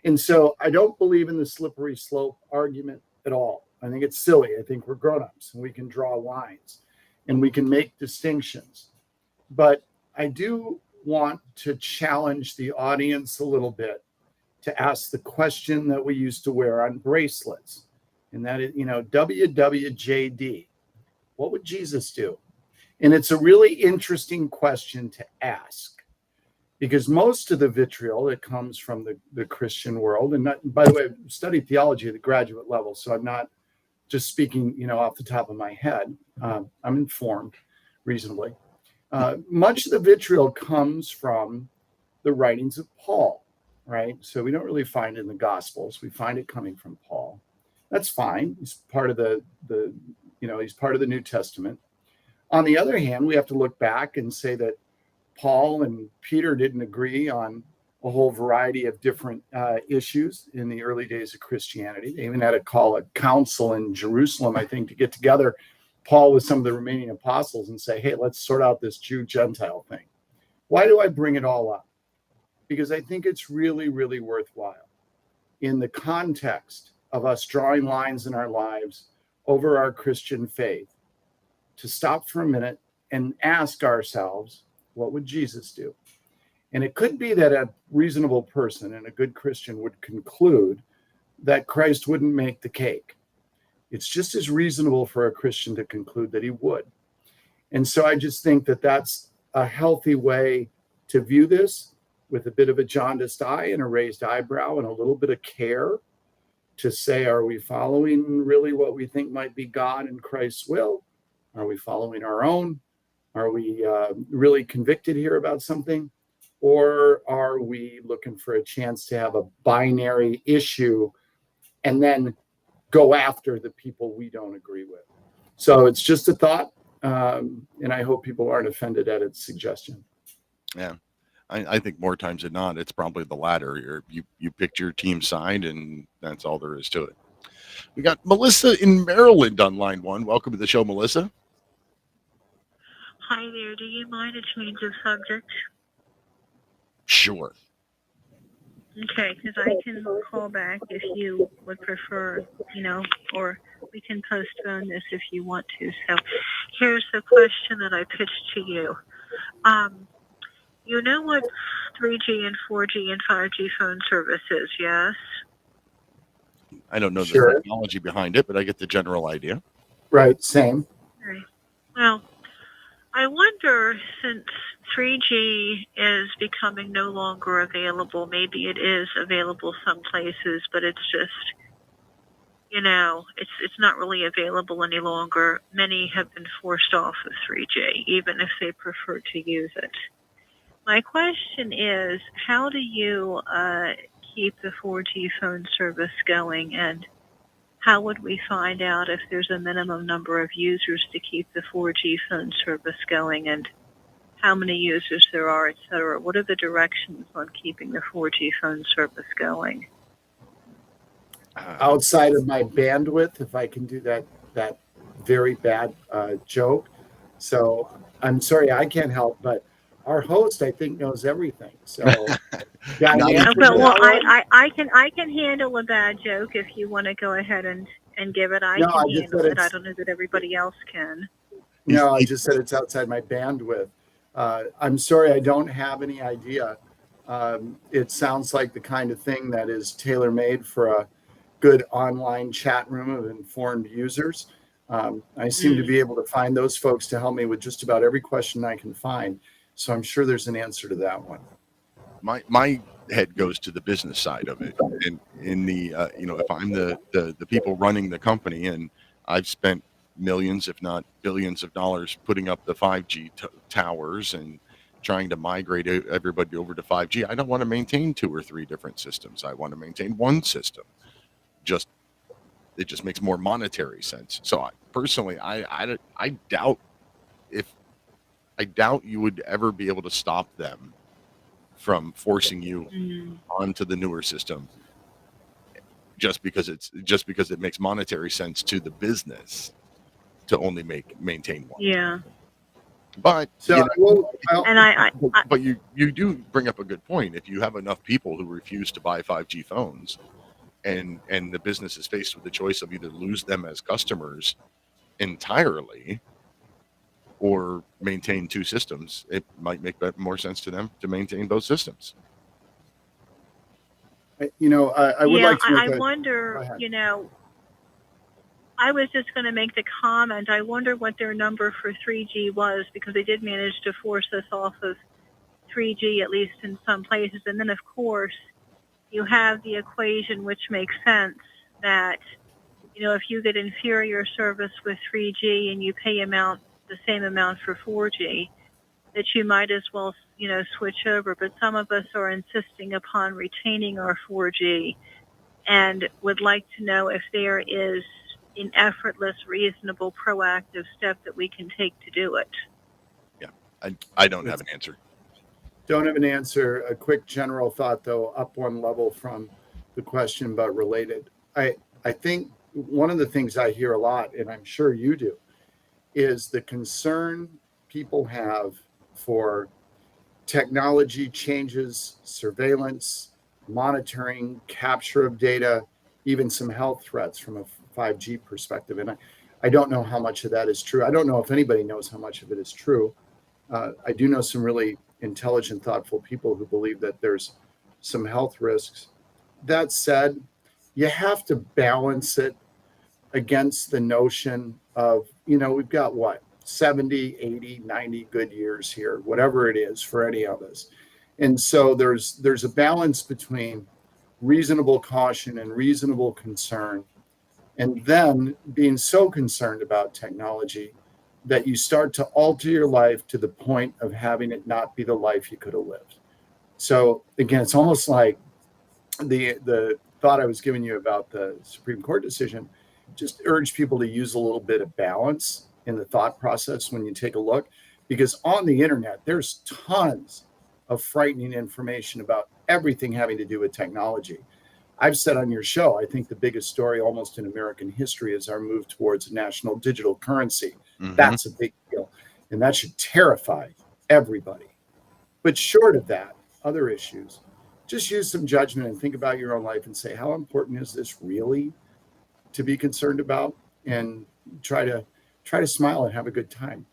And so I don't believe in the slippery slope argument at all. I think it's silly. I think we're grown-ups and we can draw lines and we can make distinctions. But I do want to challenge the audience a little bit to ask the question that we used to wear on bracelets. And that is, WWJD. What would Jesus do? And it's a really interesting question to ask, because most of the vitriol that comes from the Christian world, and by the way, I've studied theology at the graduate level, so I'm not just speaking, off the top of my head. I'm informed reasonably. Much of the vitriol comes from the writings of Paul, right? So we don't really find it in the Gospels. We find it coming from Paul. That's fine. He's part of he's part of the New Testament. On the other hand, we have to look back and say that Paul and Peter didn't agree on a whole variety of different issues in the early days of Christianity. They even had to call a council in Jerusalem, I think, to get together Paul with some of the remaining apostles and say, hey, let's sort out this Jew-Gentile thing. Why do I bring it all up? Because I think it's really, really worthwhile in the context of us drawing lines in our lives over our Christian faith to stop for a minute and ask ourselves, what would Jesus do? And it could be that a reasonable person and a good Christian would conclude that Christ wouldn't make the cake. It's just as reasonable for a Christian to conclude that he would. And so I just think that that's a healthy way to view this, with a bit of a jaundiced eye and a raised eyebrow and a little bit of care to say, are we following really what we think might be God and Christ's will? Are we following our own? Are we really convicted here about something? Or are we looking for a chance to have a binary issue and then go after the people we don't agree with? So it's just a thought, and I hope people aren't offended at its suggestion. Yeah. I think more times than not, it's probably the latter. You picked your team side, and that's all there is to it. We got Melissa in Maryland on line 1. Welcome to the show, Melissa. Hi there. Do you mind a change of subject? Sure. Okay, because I can call back if you would prefer, or we can postpone this if you want to. So here's the question that I pitched to you. You know what 3G and 4G and 5G phone service is, yes? I don't know Sure. the technology behind it, but I get the general idea. Right, same. Right. Well, I wonder, since 3G is becoming no longer available, maybe it is available some places, but it's just, it's not really available any longer. Many have been forced off of 3G, even if they prefer to use it. My question is, how do you keep the 4G phone service going, and how would we find out if there's a minimum number of users to keep the 4G phone service going, and how many users there are, et cetera? What are the directions on keeping the 4G phone service going? Outside of my bandwidth, if I can do that very bad joke. So I'm sorry, I can't help, but our host, I think, knows everything. So, I can handle a bad joke if you want to go ahead and give it. I can handle it. I don't know that everybody else can. No, I just said it's outside my bandwidth. I'm sorry, I don't have any idea. It sounds like the kind of thing that is tailor-made for a good online chat room of informed users. I seem to be able to find those folks to help me with just about every question I can find. So I'm sure there's an answer to that one. My head goes to the business side of it, and in the if I'm the people running the company, and I've spent millions, if not billions of dollars putting up the 5G towers and trying to migrate everybody over to 5G. I don't want to maintain 2 or 3 different systems. I want to maintain one system. It just makes more monetary sense. So I doubt you would ever be able to stop them from forcing you onto the newer system just because it makes monetary sense to the business to only maintain one. Yeah. But but you do bring up a good point. If you have enough people who refuse to buy 5G phones, and the business is faced with the choice of either lose them as customers entirely or maintain 2 systems, it might make more sense to them to maintain both systems. I would like to I wonder, I was just going to make the comment, I wonder what their number for 3G was, because they did manage to force us off of 3G, at least in some places. And then, of course, you have the equation, which makes sense, that, if you get inferior service with 3G and you pay the same amount for 4G, that you might as well, switch over. But some of us are insisting upon retaining our 4G and would like to know if there is an effortless, reasonable, proactive step that we can take to do it. Yeah, I don't have an answer. Don't have an answer. A quick general thought, though, up one level from the question, but related. I think one of the things I hear a lot, and I'm sure you do, is the concern people have for technology changes, surveillance, monitoring, capture of data, even some health threats from a 5G perspective. And I don't know how much of that is true. I don't know if anybody knows how much of it is true. I do know some really intelligent, thoughtful people who believe that there's some health risks. That said, you have to balance it against the notion of, we've got 70, 80, 90 good years here, whatever it is for any of us. And so there's a balance between reasonable caution and reasonable concern, and then being so concerned about technology that you start to alter your life to the point of having it not be the life you could have lived. So again, it's almost like the thought I was giving you about the Supreme Court decision. just urge people to use a little bit of balance in the thought process when you take a look, because on the internet, there's tons of frightening information about everything having to do with technology. I've said on your show, I think the biggest story almost in American history is our move towards a national digital currency. That's a big deal. And that should terrify everybody. But short of that, other issues, just use some judgment and think about your own life and say, how important is this really to be concerned about? And try to smile and have a good time.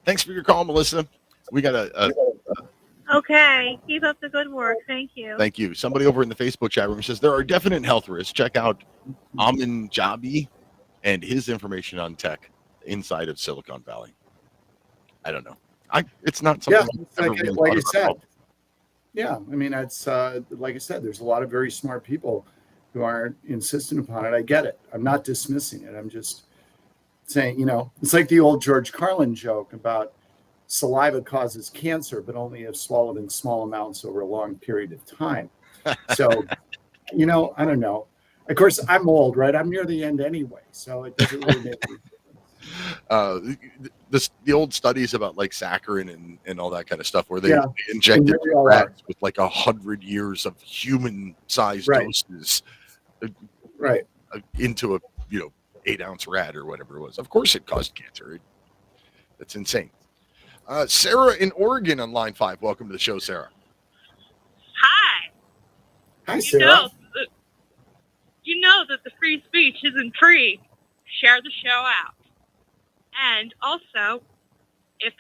Thanks for your call, Melissa. We got a Okay. Keep up the good work. Thank you. thank you. Somebody over in the Facebook chat room says there are definite health risks. Check out Amin Jabi and his information on tech inside of Silicon Valley. I don't know. It's not something. I've ever really Like I thought said. about. Yeah, I mean, it's like I said, there's a lot of very smart people who aren't insistent upon it. I get it. I'm not dismissing it. I'm just saying, it's like the old George Carlin joke about saliva causes cancer, but only if swallowed in small amounts over a long period of time. So, I don't know. Of course, I'm old, right? I'm near the end anyway, so it doesn't really make any The old studies about like saccharin and all that kind of stuff, where they Yeah. injected And they all rats with like 100 years of human-sized Right. doses, Right. into a 8-ounce rat or whatever it was. Of course, it caused cancer. That's insane. Sarah in Oregon on line 5. Welcome to the show, Sarah. Hi. Hi, You Sarah. know that the free speech isn't free. Share the show out. And also, if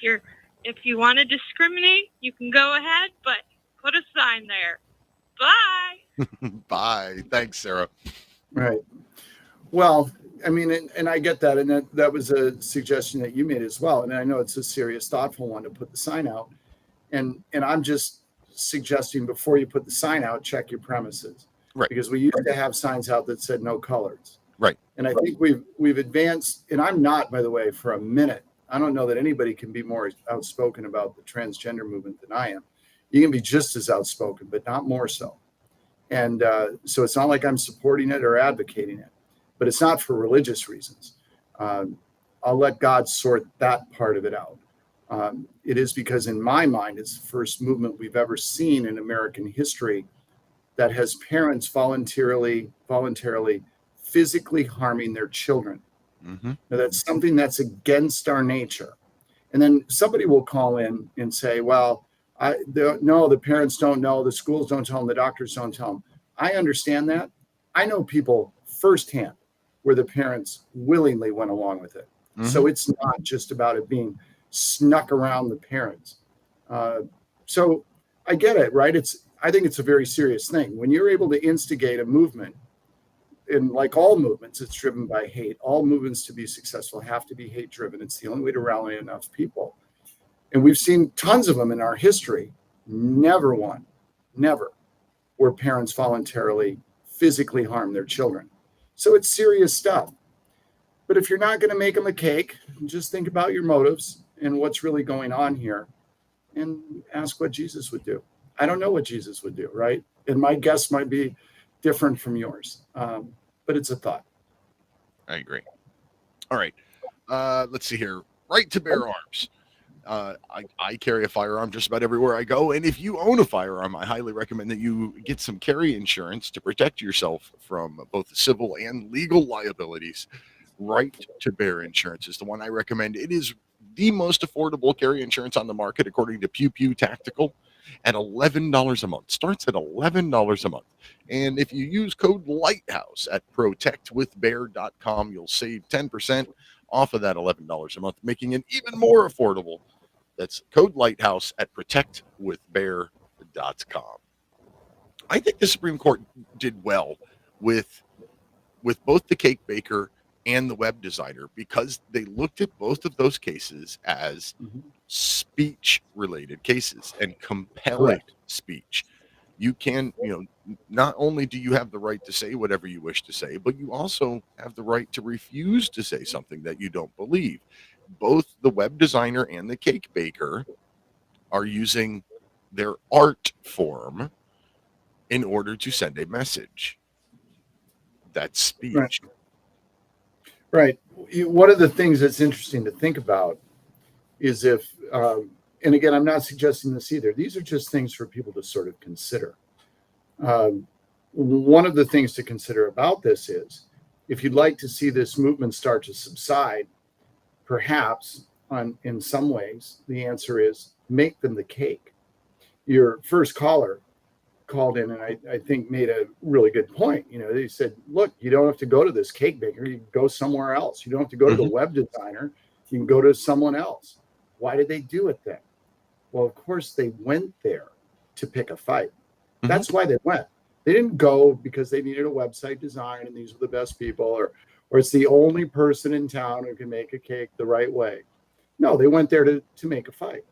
you want to discriminate, you can go ahead, but put a sign there. Bye. Bye. Thanks, Sarah. Right. Well, I mean, and I get that. And that was a suggestion that you made as well. And I know it's a serious, thoughtful one to put the sign out. And I'm just suggesting before you put the sign out, check your premises. Right. Because we used to have signs out that said no colors. Right. And I think we've advanced, and I'm not, by the way, for a minute. I don't know that anybody can be more outspoken about the transgender movement than I am. You can be just as outspoken, but not more so. And so it's not like I'm supporting it or advocating it, but it's not for religious reasons. I'll let God sort that part of it out. It is because in my mind, it's the first movement we've ever seen in American history that has parents voluntarily physically harming their children. Mm-hmm. Now, that's something that's against our nature. And then somebody will call in and say, well, no, the parents don't know, the schools don't tell them, the doctors don't tell them. I understand that. I know people firsthand where the parents willingly went along with it. Mm-hmm. So it's not just about it being snuck around the parents. So I get it, right? I think it's a very serious thing. When you're able to instigate a movement, and like all movements, it's driven by hate. All movements to be successful have to be hate driven. It's the only way to rally enough people. And we've seen tons of them in our history. Never where parents voluntarily physically harm their children. So it's serious stuff. But if you're not going to make them a cake, just think about your motives and what's really going on here and ask what Jesus would do. I don't know what Jesus would do, right? And my guess might be different from yours. But it's a thought. I agree. All right. Let's see here. Right to bear arms. I carry a firearm just about everywhere I go. And if you own a firearm, I highly recommend that you get some carry insurance to protect yourself from both civil and legal liabilities. Right to bear insurance is the one I recommend. It is the most affordable carry insurance on the market, according to Pew Pew Tactical, at $11 a month. Starts at $11 a month. And if you use code Lighthouse at protectwithbear.com, you'll save 10% off of that $11 a month, making it even more affordable. That's code Lighthouse at protectwithbear.com. I think the Supreme Court did well with both the cake baker and the web designer, because they looked at both of those cases as speech related cases and compelling speech. You can, not only do you have the right to say whatever you wish to say, but you also have the right to refuse to say something that you don't believe. Both the web designer and the cake baker are using their art form in order to send a message. that speech. Right. One of the things that's interesting to think about is if, and again, I'm not suggesting this either. These are just things for people to sort of consider. One of the things to consider about this is if you'd like to see this movement start to subside, perhaps in some ways, the answer is make them the cake. Your first caller called in and I think made a really good point. You know, they said, look, you don't have to go to this cake baker. You can go somewhere else. You don't have to go to the web designer. You can go to someone else. Why did they do it then? Well, of course, they went there to pick a fight. That's why they went. They didn't go because they needed a website design and these were the best people or it's the only person in town who can make a cake the right way. No, they went there to make a fight.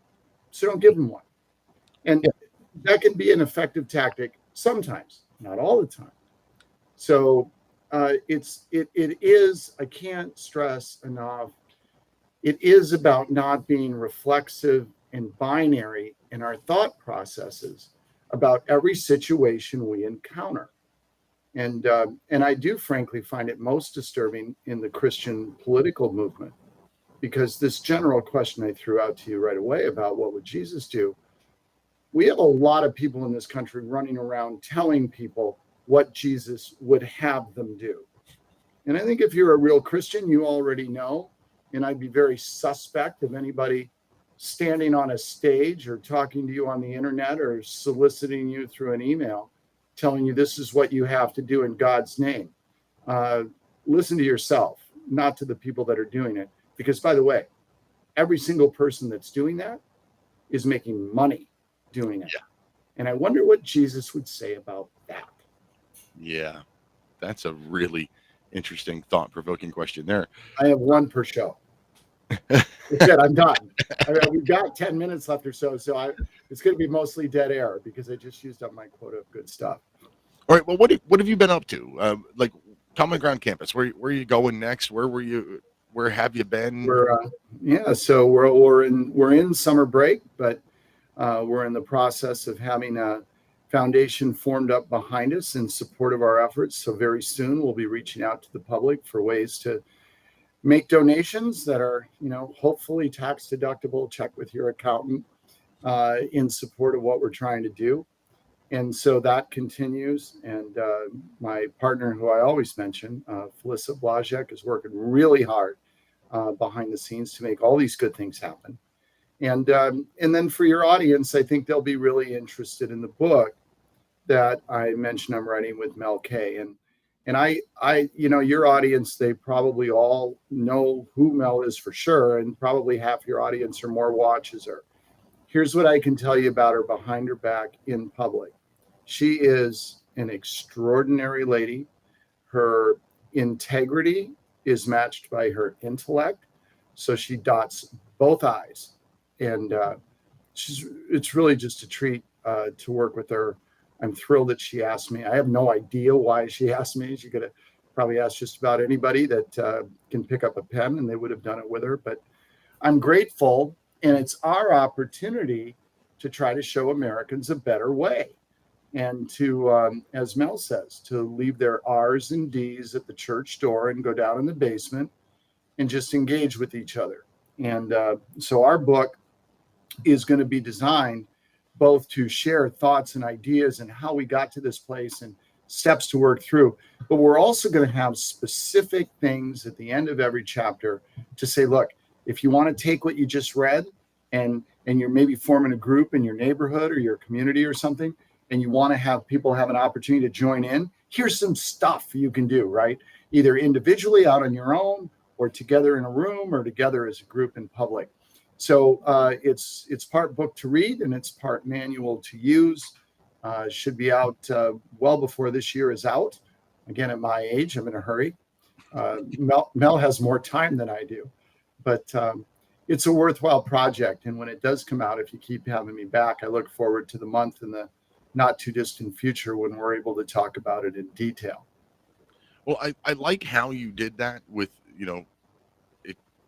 So don't give them one. And that can be an effective tactic sometimes, not all the time. So it is, I can't stress enough, it is about not being reflexive and binary in our thought processes about every situation we encounter. And I do frankly find it most disturbing in the Christian political movement, because this general question I threw out to you right away about what would Jesus do, we have a lot of people in this country running around telling people what Jesus would have them do. And I think if you're a real Christian, you already know, and I'd be very suspect of anybody standing on a stage or talking to you on the internet or soliciting you through an email, telling you this is what you have to do in God's name. Listen to yourself, not to the people that are doing it. Because by the way, every single person that's doing that is making money doing it. And I wonder what Jesus would say about that. Yeah, that's a really interesting, thought-provoking question there. I have one per show. That's it, I'm done. We've got 10 minutes left or so it's going to be mostly dead air because I just used up my quota of good stuff. All right, well, what have you been up to? Like Common Ground Campus, where are you going next? Where have you been? So we're in summer break, but we're in the process of having a foundation formed up behind us in support of our efforts. So very soon we'll be reaching out to the public for ways to make donations that are, hopefully tax deductible. Check with your accountant in support of what we're trying to do. And so that continues. And my partner, who I always mention, Felissa Blazek, is working really hard behind the scenes to make all these good things happen. And then for your audience, I think they'll be really interested in the book that I mentioned I'm writing with Mel K. And I, your audience, they probably all know who Mel is for sure. And probably half your audience or more watches her. Here's what I can tell you about her behind her back in public. She is an extraordinary lady. Her integrity is matched by her intellect. So she dots both I's. And it's really just a treat to work with her. I'm thrilled that she asked me. I have no idea why she asked me. She could have probably asked just about anybody that can pick up a pen, and they would have done it with her. But I'm grateful, and it's our opportunity to try to show Americans a better way. And to, as Mel says, to leave their R's and D's at the church door and go down in the basement and just engage with each other. And so our book is going to be designed both to share thoughts and ideas and how we got to this place and steps to work through. But we're also going to have specific things at the end of every chapter to say, look, if you want to take what you just read and you're maybe forming a group in your neighborhood or your community or something, and you want to have people have an opportunity to join in, here's some stuff you can do, right? Either individually out on your own or together in a room or together as a group in public. So it's part book to read and it's part manual to use. Should be out well before this year is out. Again, at my age, I'm in a hurry. Mel has more time than I do, but it's a worthwhile project. And when it does come out, if you keep having me back, I look forward to the month in the not too distant future when we're able to talk about it in detail. Well, I like how you did that with, a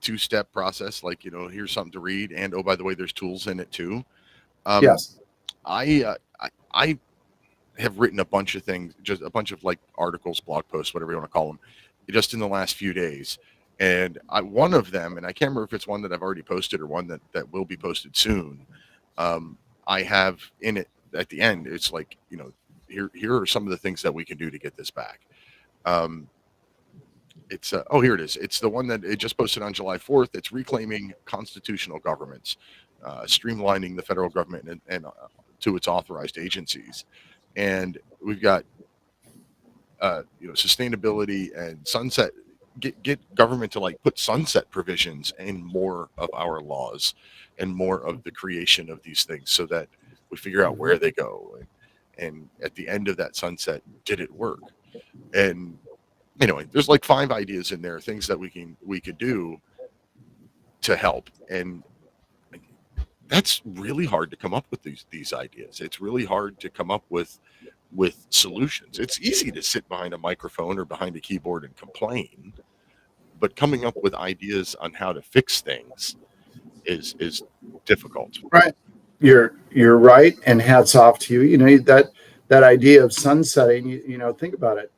two-step process, like, here's something to read. And, oh, by the way, there's tools in it too. Yes. I have written a bunch of things, just a bunch of like articles, blog posts, whatever you want to call them, just in the last few days. And one of them, and I can't remember if it's one that I've already posted or one that will be posted soon. I have in it at the end, it's like, here are some of the things that we can do to get this back. It's here it is. It's the one that it just posted on July 4th. It's reclaiming constitutional governments, streamlining the federal government and to its authorized agencies. And we've got sustainability and sunset. Get government to like put sunset provisions in more of our laws and more of the creation of these things, so that we figure out where they go. And at the end of that sunset, did it work? And anyway, there's like 5 ideas in there, things that we could do to help. And that's really hard to come up with these ideas. It's really hard to come up with solutions. It's easy to sit behind a microphone or behind a keyboard and complain, but coming up with ideas on how to fix things is difficult. Right. You're right, and hats off to you. That idea of sunsetting, think about it.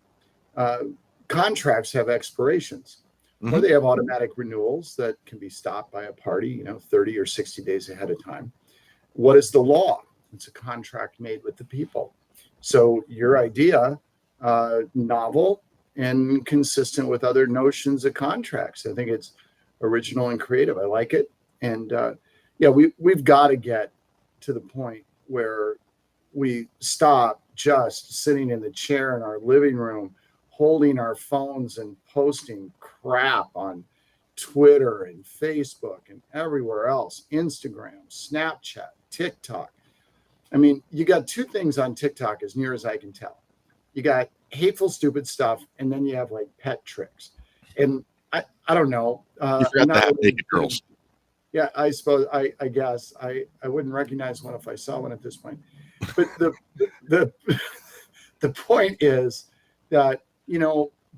Contracts have expirations, or they have automatic renewals that can be stopped by a party, 30 or 60 days ahead of time. What is the law? It's a contract made with the people. So your idea, novel and consistent with other notions of contracts. I think it's original and creative. I like it. And we've got to get to the point where we stop just sitting in the chair in our living room, holding our phones and posting crap on Twitter and Facebook and everywhere else, Instagram, Snapchat, TikTok. I mean, you got 2 things on TikTok as near as I can tell. You got hateful, stupid stuff, and then you have like pet tricks. And I don't know. You forgot to have naked girls. Yeah, I suppose I guess I wouldn't recognize one if I saw one at this point. But the point is that,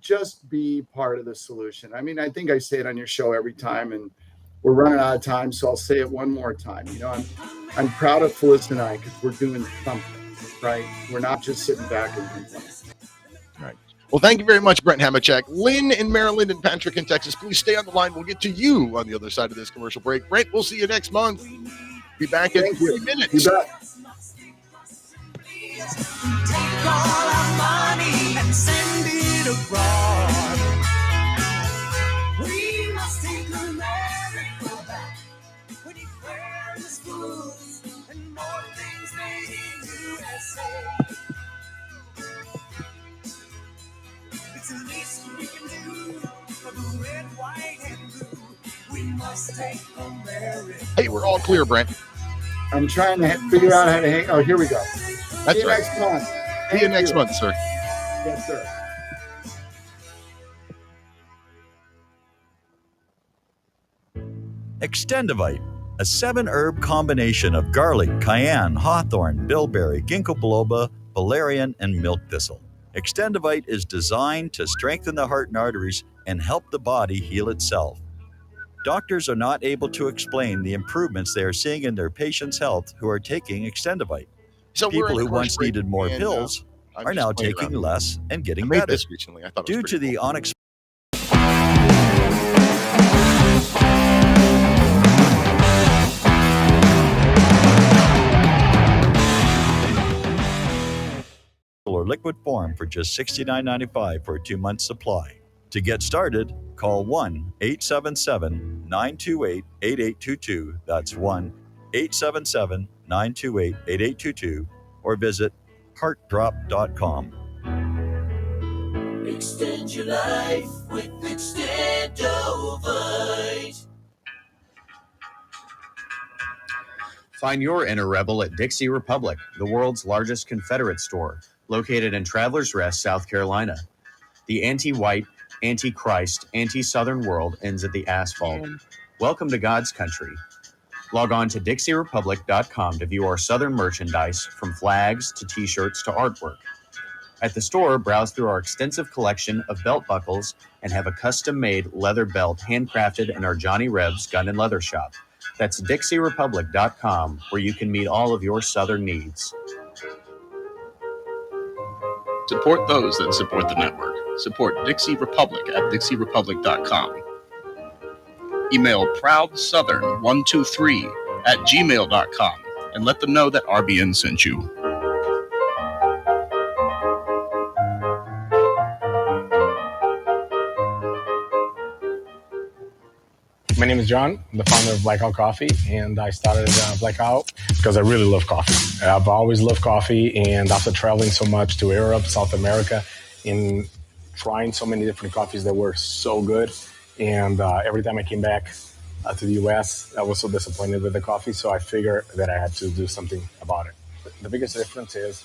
just be part of the solution. I mean, I think I say it on your show every time, and we're running out of time, so I'll say it one more time. I'm proud of Felicity and I because we're doing something, right? We're not just sitting back and complaining. Right. Well, thank you very much, Brent Hamachek. Lynn in Maryland and Patrick in Texas, please stay on the line. We'll get to you on the other side of this commercial break. Brent, we'll see you next month. Be back in 3 minutes. You bet. Take all our money and send it abroad. We must take America back. We declare the schools and more things made in USA. It's the least we can do for the red, white, and blue. We must take America. Hey, we're all clear, Brent. I'm trying to figure out how to hang. Oh, here we go. That's See you right. next month. See you next month, sir. Yes, sir. Extendivite, a 7-herb combination of garlic, cayenne, hawthorn, bilberry, ginkgo biloba, valerian, and milk thistle. Extendivite is designed to strengthen the heart and arteries and help the body heal itself. Doctors are not able to explain the improvements they are seeing in their patients' health who are taking Extendivite. So people who once needed more pills are now taking less and getting better. This recently. I thought it was Due to the cool. unexpected or liquid form for just $69.95 for a 2-month supply. To get started, call 1-877-928-8822. That's 1-877-928-8822 or visit heartdrop.com. Extend your life with Extendovite. Find your inner rebel at Dixie Republic, the world's largest Confederate store, located in Travelers Rest, South Carolina. The anti-white, anti-Christ, anti-Southern world ends at the asphalt. Welcome to God's country. Log on to DixieRepublic.com to view our Southern merchandise, from flags to t-shirts to artwork. At the store, browse through our extensive collection of belt buckles and have a custom-made leather belt handcrafted in our Johnny Rebs Gun and Leather Shop. That's DixieRepublic.com, where you can meet all of your Southern needs. Support those that support the network. Support Dixie Republic at dixierepublic.com. Email proudsouthern123@gmail.com and let them know that RBN sent you. My name is John. I'm the founder of Blackout Coffee, and I started Blackout because I really love coffee. I've always loved coffee, and after traveling so much to Europe, South America, and trying so many different coffees that were so good, and every time I came back to the U.S., I was so disappointed with the coffee, so I figured that I had to do something about it. The biggest difference is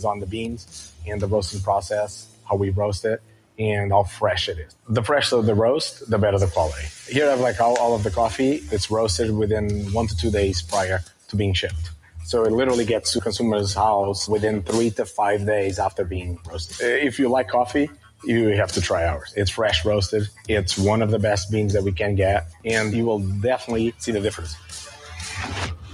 on the beans and the roasting process, how we roast it, and how fresh it is. The fresher the roast, the better the quality. Here I have like all of the coffee. It's roasted within 1 to 2 days prior to being shipped. So it literally gets to consumers' house within 3 to 5 days after being roasted. If you like coffee, you have to try ours. It's fresh roasted. It's one of the best beans that we can get, and you will definitely see the difference.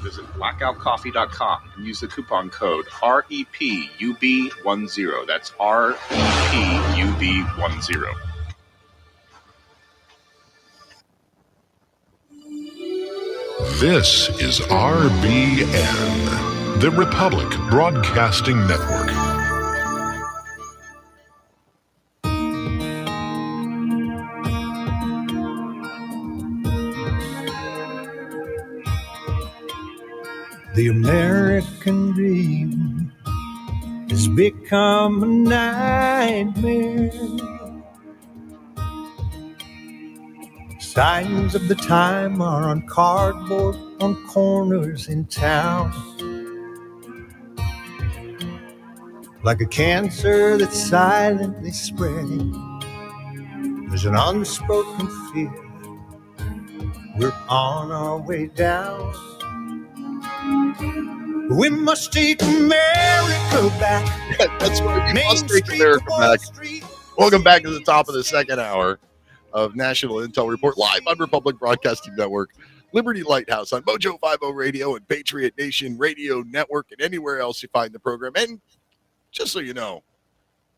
Visit blackoutcoffee.com and use the coupon code REPUB10. That's REPUB10. This is RBN, the Republic Broadcasting Network. The American dream has become a nightmare. Signs of the time are on cardboard on corners in town. Like a cancer that's silently spreading, there's an unspoken fear. We're on our way down. We must take America back. That's right. We must take America back. Welcome back to the top of the second hour of National Intel Report live on Republic Broadcasting Network, Liberty Lighthouse on Mojo 50 Radio and Patriot Nation Radio Network, and anywhere else you find the program. And just so you know,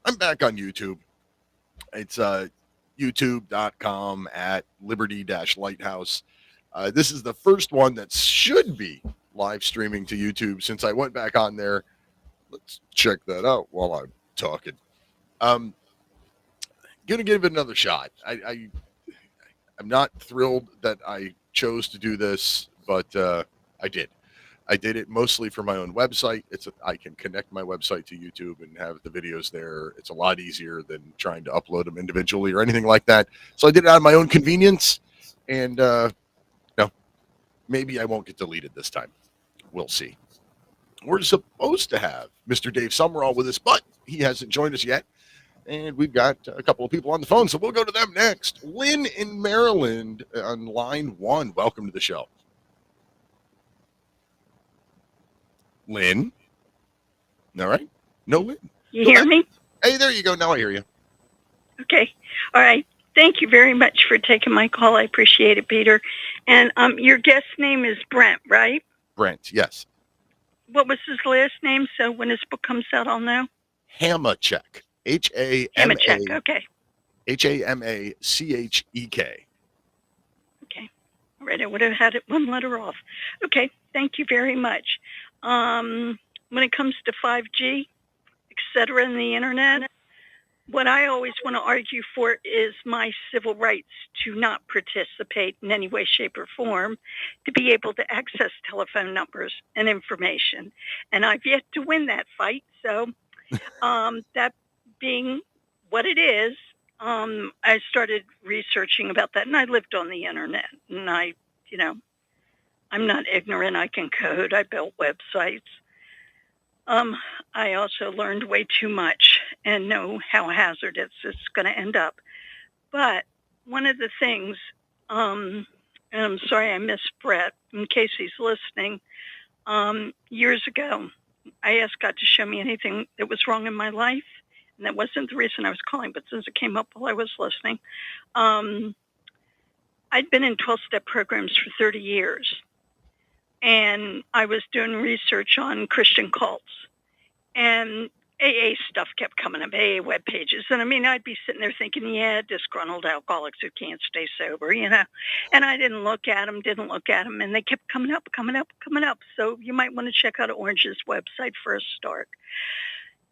I'm back on YouTube. It's youtube.com at liberty-lighthouse. This is the first one that should be live streaming to YouTube since I went back on there. Let's check that out while I'm talking. Gonna give it another shot. I'm not thrilled that I chose to do this, but I did. I did it mostly for my own website. I can connect my website to YouTube and have the videos there. It's a lot easier than trying to upload them individually or anything like that. So I did it out of my own convenience, and no, maybe I won't get deleted this time. We'll see. We're supposed to have Mr. Dave Sumrall with us, but he hasn't joined us yet. And we've got a couple of people on the phone, so we'll go to them next. Lynn in Maryland on line 1. Welcome to the show. Lynn? All right. No, Lynn. You hear me? Hey, there you go. Now I hear you. Okay. All right. Thank you very much for taking my call. I appreciate it, Peter. And your guest name is Brent, right? Brent, yes. What was his last name? So when his book comes out, I'll know. Hamachek. Hamachek. Okay. Hamachek. Okay. All right. I would have had it one letter off. Okay. Thank you very much. When it comes to 5G, et cetera, and the internet, what I always want to argue for is my civil rights to not participate in any way, shape, or form, to be able to access telephone numbers and information. And I've yet to win that fight. So that being what it is, I started researching about that, and I lived on the internet. And I'm not ignorant. I can code. I built websites. I also learned way too much and know how hazardous it's going to end up. But one of the things, and I'm sorry I missed Brett, in case he's listening, years ago, I asked God to show me anything that was wrong in my life. And that wasn't the reason I was calling, but since it came up while I was listening, I'd been in 12-step programs for 30 years. And I was doing research on Christian cults. And AA stuff kept coming up, AA web pages. And I mean, I'd be sitting there thinking, yeah, disgruntled alcoholics who can't stay sober, you know. And I didn't look at them. And they kept coming up. So you might want to check out Orange's website for a start.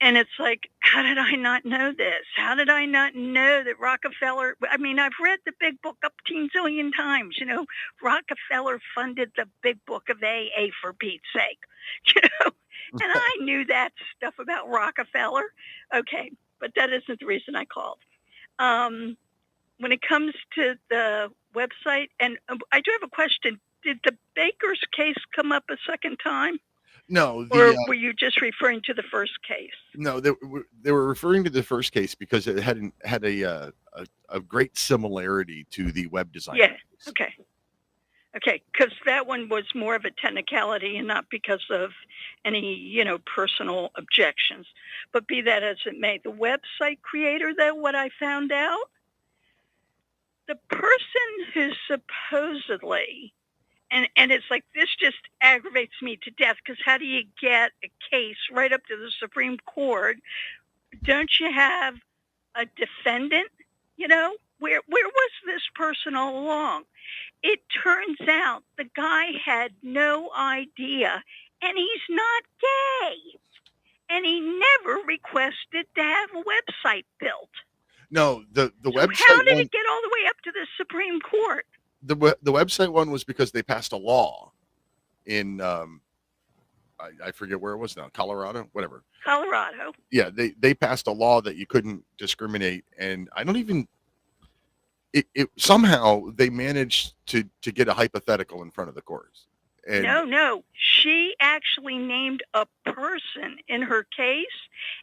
And it's like, how did I not know this? How did I not know that Rockefeller, I mean, I've read the big book up 10 zillion times, you know, Rockefeller funded the big book of AA for Pete's sake, you know, and I knew that stuff about Rockefeller. Okay, but that isn't the reason I called. When it comes to the website, and I do have a question. Did the Baker's case come up a second time? No, Or were you just referring to the first case? No, they were referring to the first case because it had a great similarity to the web design. Yeah. Okay. Because that one was more of a technicality and not because of any, you know, personal objections. But be that as it may, the website creator, though, what I found out, the person who supposedly, and it's like, this just aggravates me to death, because how do you get a case right up to the Supreme Court? Don't you have a defendant? You know, where was this person all along? It turns out the guy had no idea, and he's not gay. And he never requested to have a website built. No, the website. How did it get all the way up to the Supreme Court? The website one was because they passed a law in I forget where it was now, Colorado, whatever. Colorado. Yeah, they passed a law that you couldn't discriminate, and I don't even. It somehow they managed to get a hypothetical in front of the courts. And No. She actually named a person in her case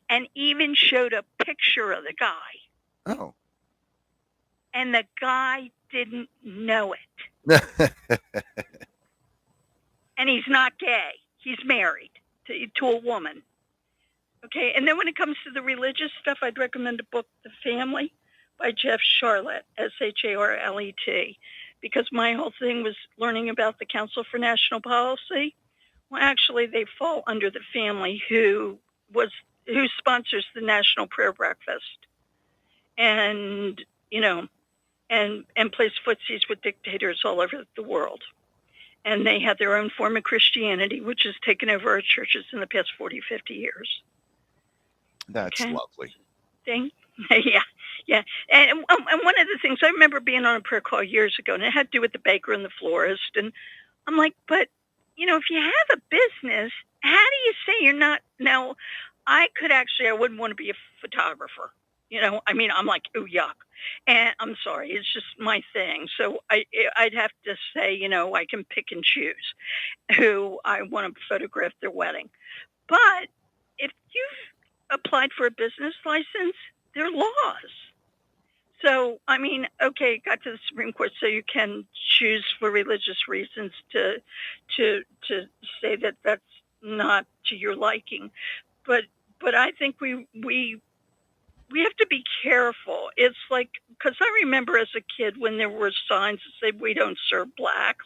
and even showed a picture of the guy. Oh. And the guy didn't know it. And he's not gay. He's married to a woman. Okay, and then when it comes to the religious stuff, I'd recommend a book, The Family, by Jeff Sharlet, Sharlet, because my whole thing was learning about the Council for National Policy. Well, actually, they fall under the family who sponsors the National Prayer Breakfast, and you know, and plays footsies with dictators all over the world. And they have their own form of Christianity, which has taken over our churches in the past 40, 50 years. That's lovely. Yeah. And one of the things, I remember being on a prayer call years ago, and it had to do with the baker and the florist. And I'm like, but, you know, if you have a business, how do you say you're not? Now, I wouldn't want to be a photographer. You know, I mean, I'm like, ooh, yuck. And I'm sorry, it's just my thing. So I'd have to say, you know, I can pick and choose who I want to photograph their wedding. But if you've applied for a business license, there are laws. So, I mean, okay, it got to the Supreme Court, so you can choose for religious reasons to say that that's not to your liking. But I think we have to be careful. It's like, because I remember as a kid when there were signs that said, we don't serve blacks.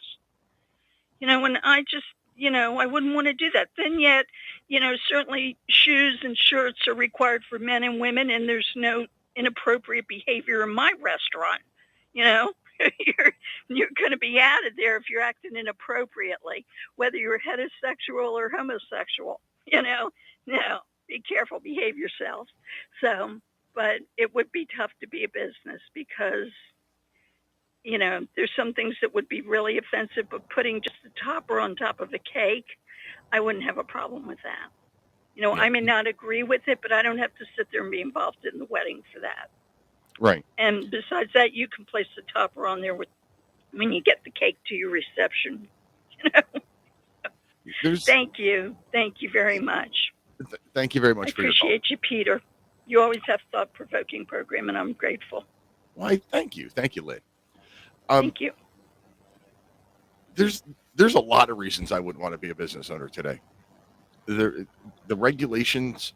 You know, and I just, you know, I wouldn't want to do that. Then yet, you know, certainly shoes and shirts are required for men and women, and there's no inappropriate behavior in my restaurant. You know, you're going to be added there if you're acting inappropriately, whether you're heterosexual or homosexual. You know, no, be careful, behave yourself. So, but it would be tough to be a business because, you know, there's some things that would be really offensive, but putting just a topper on top of a cake, I wouldn't have a problem with that. You know, I may not agree with it, but I don't have to sit there and be involved in the wedding for that. Right. And besides that, you can place the topper on there when you get the cake to your reception. You know? Thank you very much. Thank you very much for your call. I appreciate you, Peter. You always have thought-provoking program, and I'm grateful. Why, thank you, Lynn. Thank you. There's a lot of reasons I wouldn't want to be a business owner today. The regulations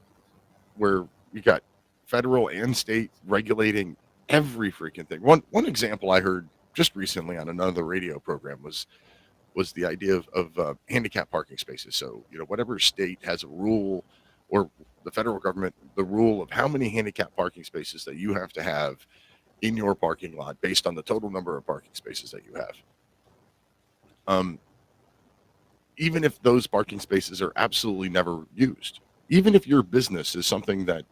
where you got federal and state regulating every freaking thing. One example I heard just recently on another radio program was the idea of handicap parking spaces. So, you know, whatever state has a rule or the federal government the rule of how many handicap parking spaces that you have to have in your parking lot based on the total number of parking spaces that you have. Even if those parking spaces are absolutely never used, even if your business is something that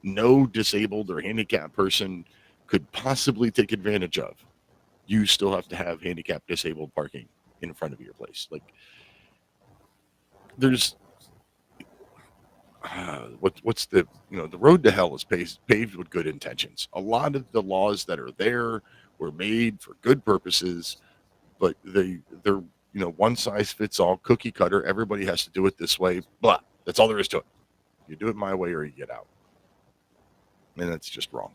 no disabled or handicapped person could possibly take advantage of, you still have to have handicapped disabled parking in front of your place. Like, there's what's the the road to hell is paved with good intentions. A lot of the laws that are there were made for good purposes, but they're one size fits all, cookie cutter. Everybody has to do it this way. Blah. That's all there is to it. You do it my way or you get out. And that's just wrong.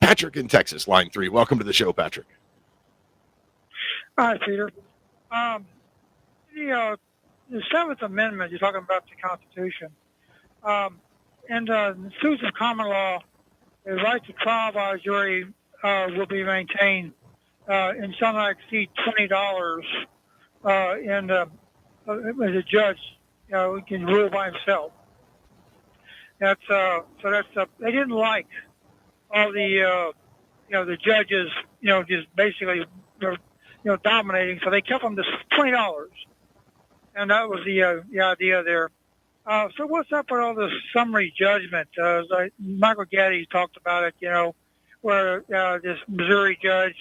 Patrick in Texas, line 3. Welcome to the show, Patrick. Hi, Peter. The Seventh Amendment, you're talking about the Constitution. And the suits of common law, the right to trial by jury will be maintained and shall not exceed $20. And as a judge, can rule by himself. That's they didn't like all the the judges just basically dominating, so they kept them to $20, and that was the idea there. So what's up with all this summary judgment? Like Michael Gaddy talked about it, where this Missouri judge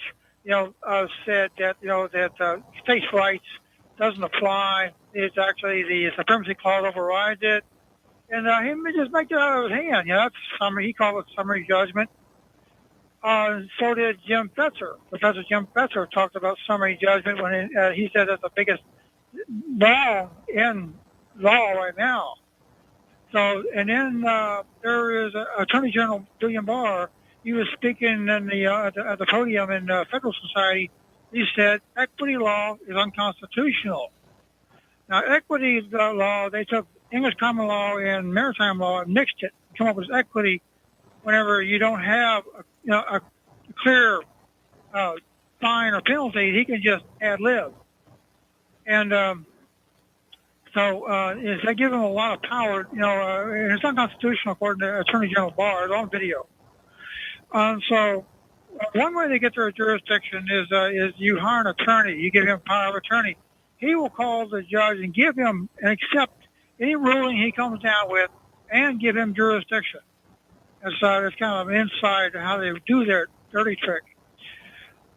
said that that states' rights doesn't apply. It's actually the Supremacy Clause overrides it. And he just make it out of his hand. That's summary. He called it summary judgment. So did Jim Fetzer. Professor Jim Fetzer talked about summary judgment when he said that's the biggest law in law right now. So, and then there is Attorney General William Barr. He was speaking in at the podium in Federal Society. He said equity law is unconstitutional. Now, equity law, they took English common law and maritime law and mixed it, come up with equity whenever you don't have a clear fine or penalty. He can just ad lib. And so they give him a lot of power, and it's unconstitutional according to Attorney General Barr. It's on video. So one way they get their jurisdiction is you hire an attorney. You give him power of attorney. He will call the judge and give him and accept any ruling he comes down with and give him jurisdiction. And so it's kind of inside how they do their dirty trick.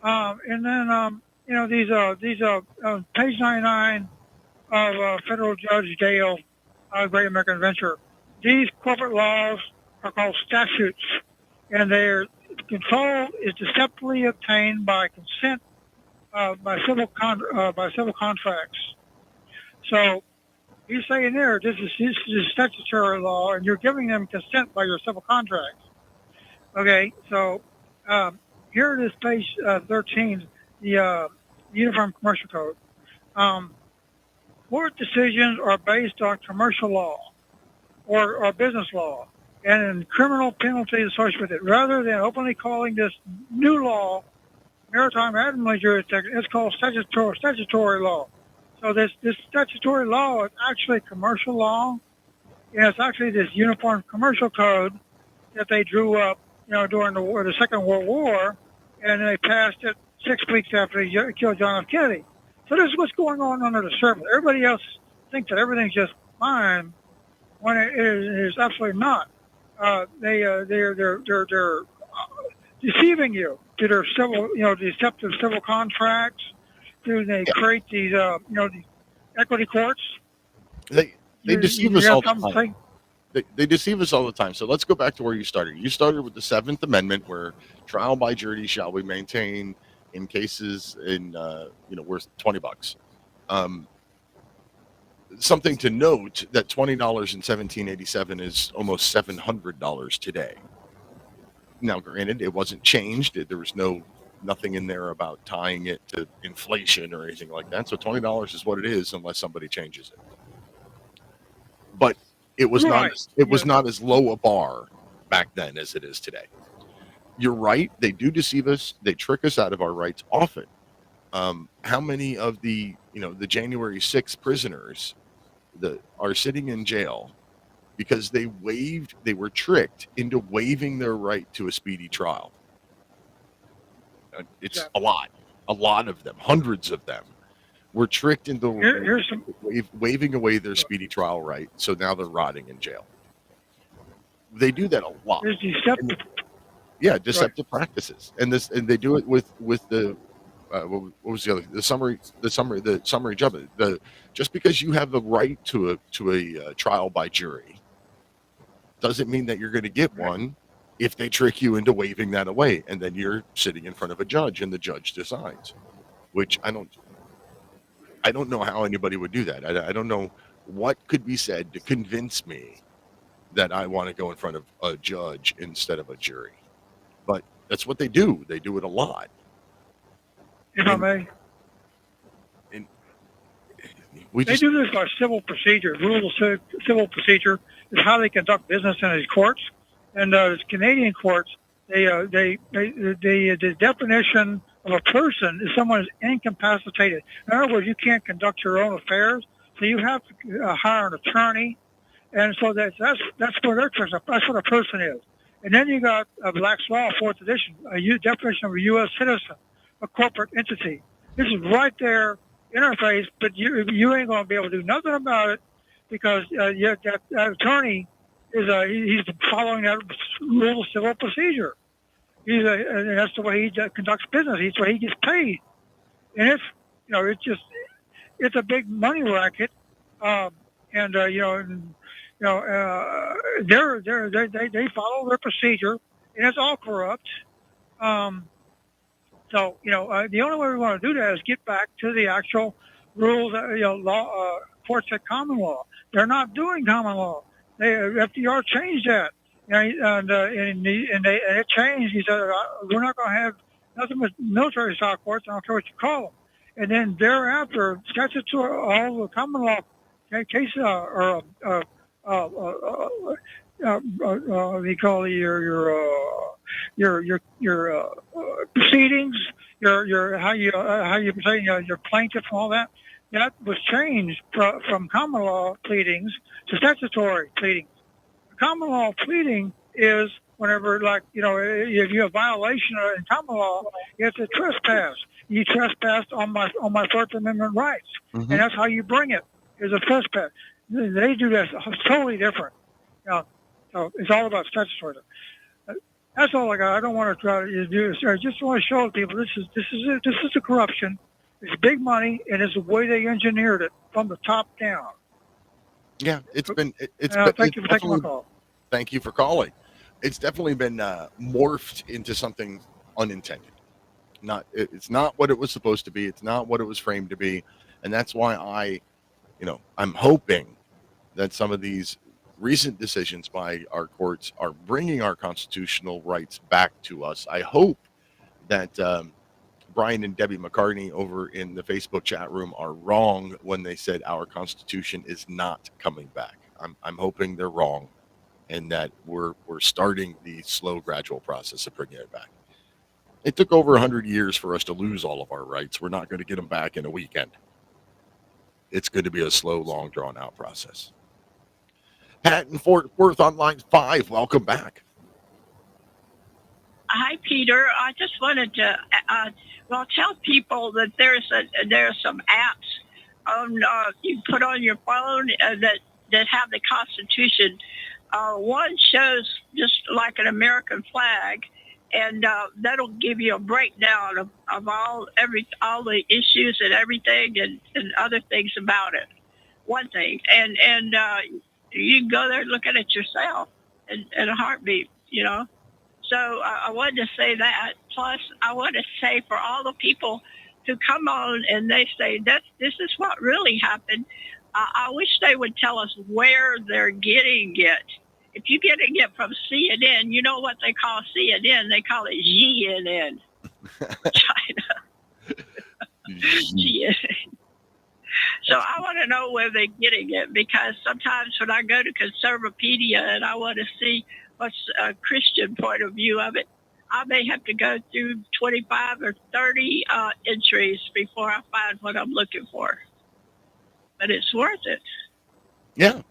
And then, these page 99 of Federal Judge Dale, Great American Adventure, these corporate laws are called statutes, and their control is deceptively obtained by consent by civil contracts. So he's saying there, this is statutory law, and you're giving them consent by your civil contracts. Okay, so here it is, page 13, the Uniform Commercial Code. Court decisions are based on commercial law or business law and criminal penalties associated with it. Rather than openly calling this new law maritime admiralty jurisdiction, it's called statutory law. So this statutory law is actually commercial law, and it's actually this Uniform Commercial Code that they drew up, during the Second World War, and they passed it 6 weeks after he killed John F. Kennedy. So this is what's going on under the surface. Everybody else thinks that everything's just fine when it is absolutely not. They're deceiving you through their civil, deceptive civil contracts. They create these, these equity courts. They deceive us all the time. They deceive us all the time. So let's go back to where you started. You started with the Seventh Amendment, where trial by jury shall be maintained in cases in worth $20. Something to note that $20 in 1787 is almost $700 today. Now, granted, it wasn't changed. There was nothing in there about tying it to inflation or anything like that. So $20 is what it is, unless somebody changes it. But it was not as low a bar back then as it is today. You're right. They do deceive us. They trick us out of our rights often. How many of the January 6th prisoners that are sitting in jail because they were tricked into waiving their right to a speedy trial. It's a lot of them, hundreds of them were tricked into waiving away their speedy trial right. So now they're rotting in jail. They do that a lot. Deceptive practices, and they do it with the what was the other, the summary judgment. Just because you have the right to a trial by jury doesn't mean that you're going to get one if they trick you into waiving that away, and then you're sitting in front of a judge and the judge decides. Which I don't know how anybody would do that. I don't know what could be said to convince me that I want to go in front of a judge instead of a jury. But that's what they do. They do it a lot. If I may. They do this by civil procedure. Rules of civil procedure is how they conduct business in these courts. And Canadian courts, the definition of a person is someone who's incapacitated. In other words, you can't conduct your own affairs, so you have to hire an attorney. And so that's what their person. That's what a person is. And then you got Black's Law, 4th edition, a definition of a U.S. citizen, a corporate entity. This is right there, interface, but you ain't going to be able to do nothing about it because that attorney he's following that rule of civil procedure. And that's the way he conducts business. That's the way he gets paid. And it's a big money racket. They follow their procedure, and it's all corrupt. The only way we want to do that is get back to the actual rules. Law courts at common law. They're not doing common law. FDR changed that, and it changed. He said we're not going to have nothing but military style courts. I don't care what you call them. And then thereafter, statutory, all the common law cases they call your proceedings, your how you say your plaintiff and all that. That was changed from common law pleadings to statutory pleadings. Common law pleading is whenever, if you have a violation in common law, it's a trespass. You trespassed on my First Amendment rights, and that's how you bring it. Is a trespass. They do that totally different. So it's all about statutory. That's all I got. I don't want to try to do this. I just want to show people this is the corruption. It's big money, and it's the way they engineered it from the top down. Yeah, thank you for taking my call. Thank you for calling. It's definitely been morphed into something unintended. It's not what it was supposed to be. It's not what it was framed to be, and that's why I'm hoping that some of these recent decisions by our courts are bringing our constitutional rights back to us. I hope that Brian and Debbie McCartney over in the Facebook chat room are wrong when they said our Constitution is not coming back. I'm hoping they're wrong, and that we're starting the slow, gradual process of bringing it back. It took over 100 years for us to lose all of our rights. We're not going to get them back in a weekend. It's going to be a slow, long, drawn-out process. Pat in Fort Worth on line 5. Welcome back. Hi, Peter. I just wanted to tell people that there's some apps on you put on your phone that have the Constitution. One shows just like an American flag, and that'll give you a breakdown of all the issues and everything and other things about it. One thing, and you can go there and look at it yourself in a heartbeat, So I wanted to say that. Plus, I want to say for all the people who come on and they say this is what really happened, I wish they would tell us where they're getting it. If you're getting it from CNN, you know what they call CNN? They call it GNN. China. GNN. So I want to know where they're getting it, because sometimes when I go to Conservapedia and I want to see what's a Christian point of view of it, I may have to go through 25 or 30 entries before I find what I'm looking for. But it's worth it. Yeah,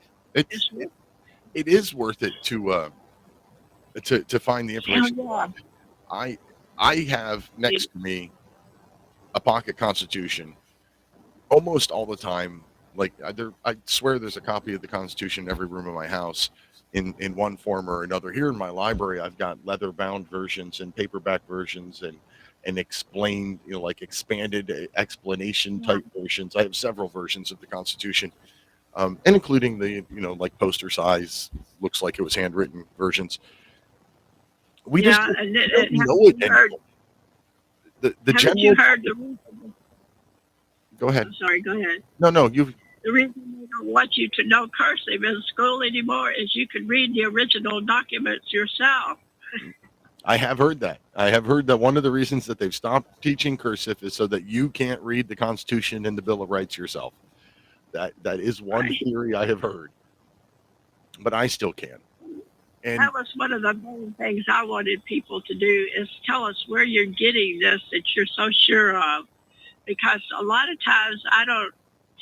it is worth it to find the information. Yeah. I have next to me a pocket Constitution almost all the time. Like I swear there's a copy of the Constitution in every room of my house in one form or another. Here in my library, I've got leather bound versions and paperback versions and explained, like expanded explanation type versions. I have several versions of the Constitution, and including the, like poster size, looks like it was handwritten versions. We just don't know it anymore. The Haven't general. you heard the reason? Go ahead. I'm sorry, go ahead. No, you. The reason they don't want you to know cursive in school anymore is you can read the original documents yourself. I have heard that. I have heard that one of the reasons that they've stopped teaching cursive is so that you can't read the Constitution and the Bill of Rights yourself. That is one theory I have heard, but I still can. And that was one of the main things I wanted people to do, is tell us where you're getting this that you're so sure of. Because a lot of times I don't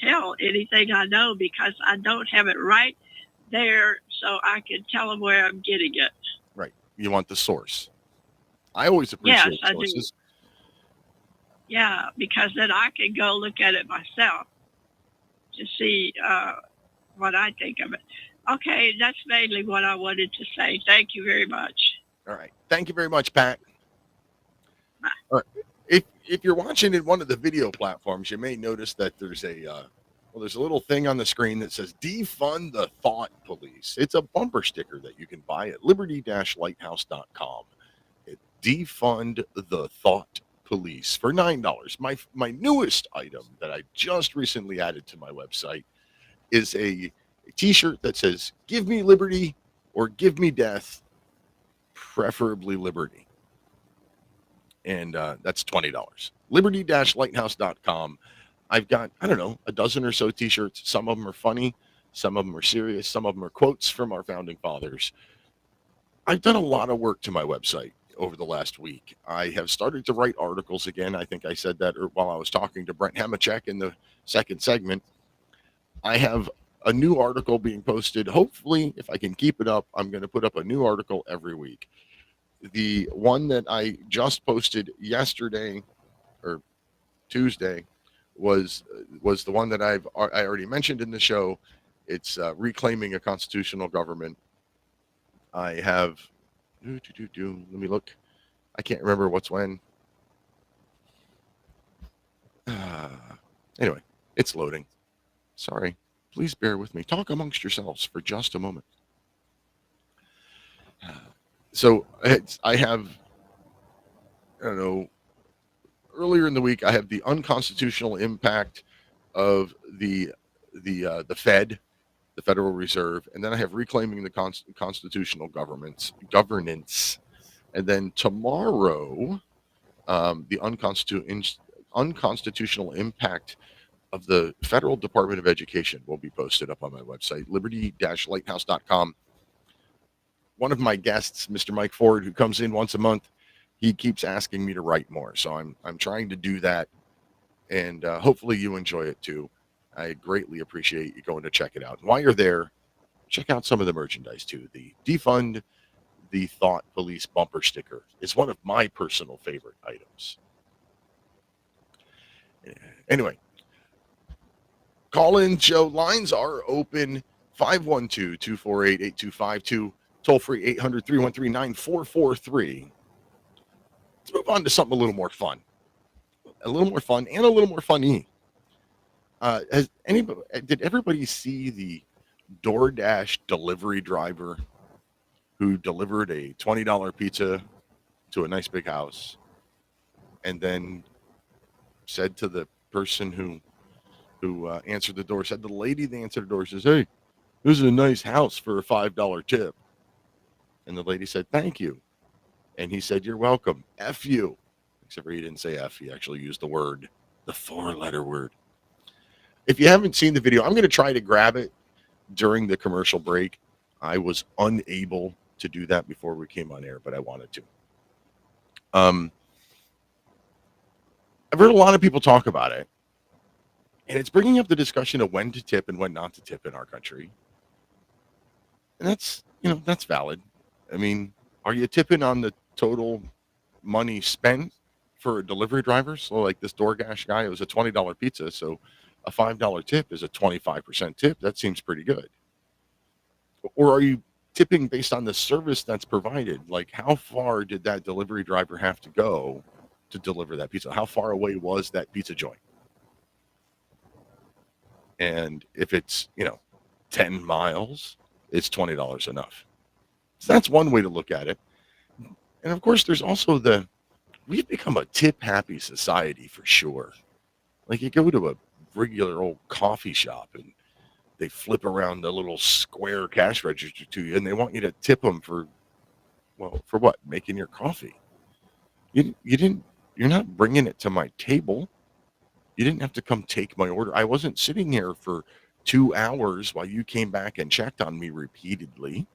tell anything I know because I don't have it right there, so I can tell them where I'm getting it. Right. You want the source. I always appreciate Yes, sources. I do. Yeah, because then I can go look at it myself to see what I think of it. Okay, that's mainly what I wanted to say. Thank you very much. All right. Thank you very much, Pat. Bye. All right. If you're watching in one of the video platforms, you may notice that there's there's a little thing on the screen that says defund the thought police. It's a bumper sticker that you can buy at liberty-lighthouse.com. Defund the thought police for $9. My newest item that I just recently added to my website is a t-shirt that says give me liberty or give me death, preferably liberty. And that's $20. Liberty-lighthouse.com. I've got, I don't know, a dozen or so t-shirts. Some of them are funny. Some of them are serious. Some of them are quotes from our founding fathers. I've done a lot of work to my website over the last week. I have started to write articles again. I think I said that while I was talking to Brent Hamachek in the second segment. I have a new article being posted. Hopefully, if I can keep it up, I'm going to put up a new article every week. The one that I just posted yesterday or Tuesday was the one that I already mentioned in the show. It's reclaiming a constitutional government. I have let me look. I can't remember what's when. Anyway, it's loading. Sorry. Please bear with me. Talk amongst yourselves for just a moment. So I have, I don't know, earlier in the week, I have the unconstitutional impact of the Fed, the Federal Reserve, and then I have reclaiming the constitutional governance. And then tomorrow, the unconstitutional impact of the Federal Department of Education will be posted up on my website, liberty-lighthouse.com. One of my guests, Mr. Mike Ford, who comes in once a month, he keeps asking me to write more. So I'm trying to do that, and hopefully you enjoy it too. I greatly appreciate you going to check it out. And while you're there, check out some of the merchandise too. The Defund the Thought Police bumper sticker is one of my personal favorite items. Anyway, call-in show lines are open, 512-248-8252. Toll free 800-313-9443. Let's move on to something a little more fun. A little more fun and a little more funny. Did everybody see the DoorDash delivery driver who delivered a $20 pizza to a nice big house and then said to the person who answered the door, said the lady that answered the door says, "Hey, this is a nice house for a $5 tip." And the lady said, "Thank you." And he said, "You're welcome. F you." Except for he didn't say F. He actually used the word, the 4-letter word. If you haven't seen the video, I'm going to try to grab it during the commercial break. I was unable to do that before we came on air, but I wanted to. I've heard a lot of people talk about it, and it's bringing up the discussion of when to tip and when not to tip in our country. And that's valid. I mean, are you tipping on the total money spent for a delivery driver? So like this DoorDash guy, it was a $20 pizza. So a $5 tip is a 25% tip. That seems pretty good. Or are you tipping based on the service that's provided? Like how far did that delivery driver have to go to deliver that pizza? How far away was that pizza joint? And if it's, 10 miles, it's $20 enough. So that's one way to look at it. And of course, there's also we've become a tip happy society for sure. Like you go to a regular old coffee shop and they flip around the little square cash register to you and they want you to tip them for what? Making your coffee. You're not bringing it to my table. You didn't have to come take my order. I wasn't sitting here for 2 hours while you came back and checked on me repeatedly.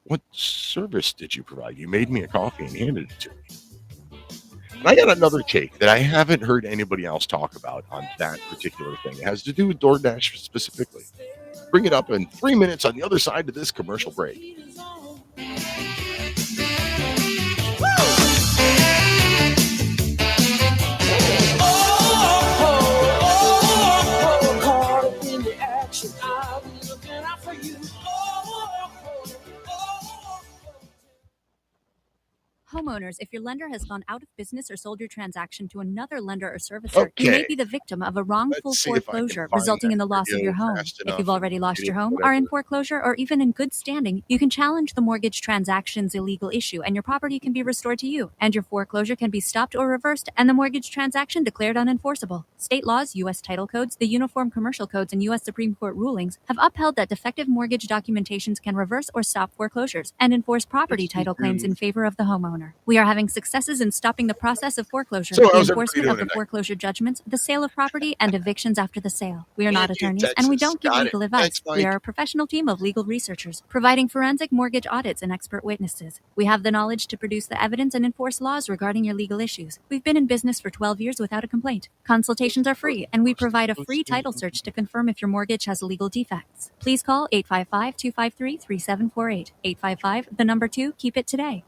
What service did you provide? You made me a coffee and handed it to me. And I got another take that I haven't heard anybody else talk about on that particular thing. It has to do with DoorDash specifically. Bring it up in 3 minutes on the other side of this commercial break. Homeowners, if your lender has gone out of business or sold your transaction to another lender or servicer, you may be the victim of a wrongful foreclosure resulting in the loss of your home. If you've already lost your home, are in foreclosure, or even in good standing, you can challenge the mortgage transaction's illegal issue and your property can be restored to you, and your foreclosure can be stopped or reversed and the mortgage transaction declared unenforceable. State laws, U.S. title codes, the Uniform Commercial Codes, and U.S. Supreme Court rulings have upheld that defective mortgage documentations can reverse or stop foreclosures and enforce property title claims in favor of the homeowner. We are having successes in stopping the process of foreclosure, the enforcement of the foreclosure judgments, the sale of property, and evictions after the sale. We are not attorneys, and we don't give legal advice. We are a professional team of legal researchers, providing forensic mortgage audits and expert witnesses. We have the knowledge to produce the evidence and enforce laws regarding your legal issues. We've been in business for 12 years without a complaint. Consultations are free, and we provide a free title search to confirm if your mortgage has legal defects. Please call 855-253-3748. 855, 2, keep it today.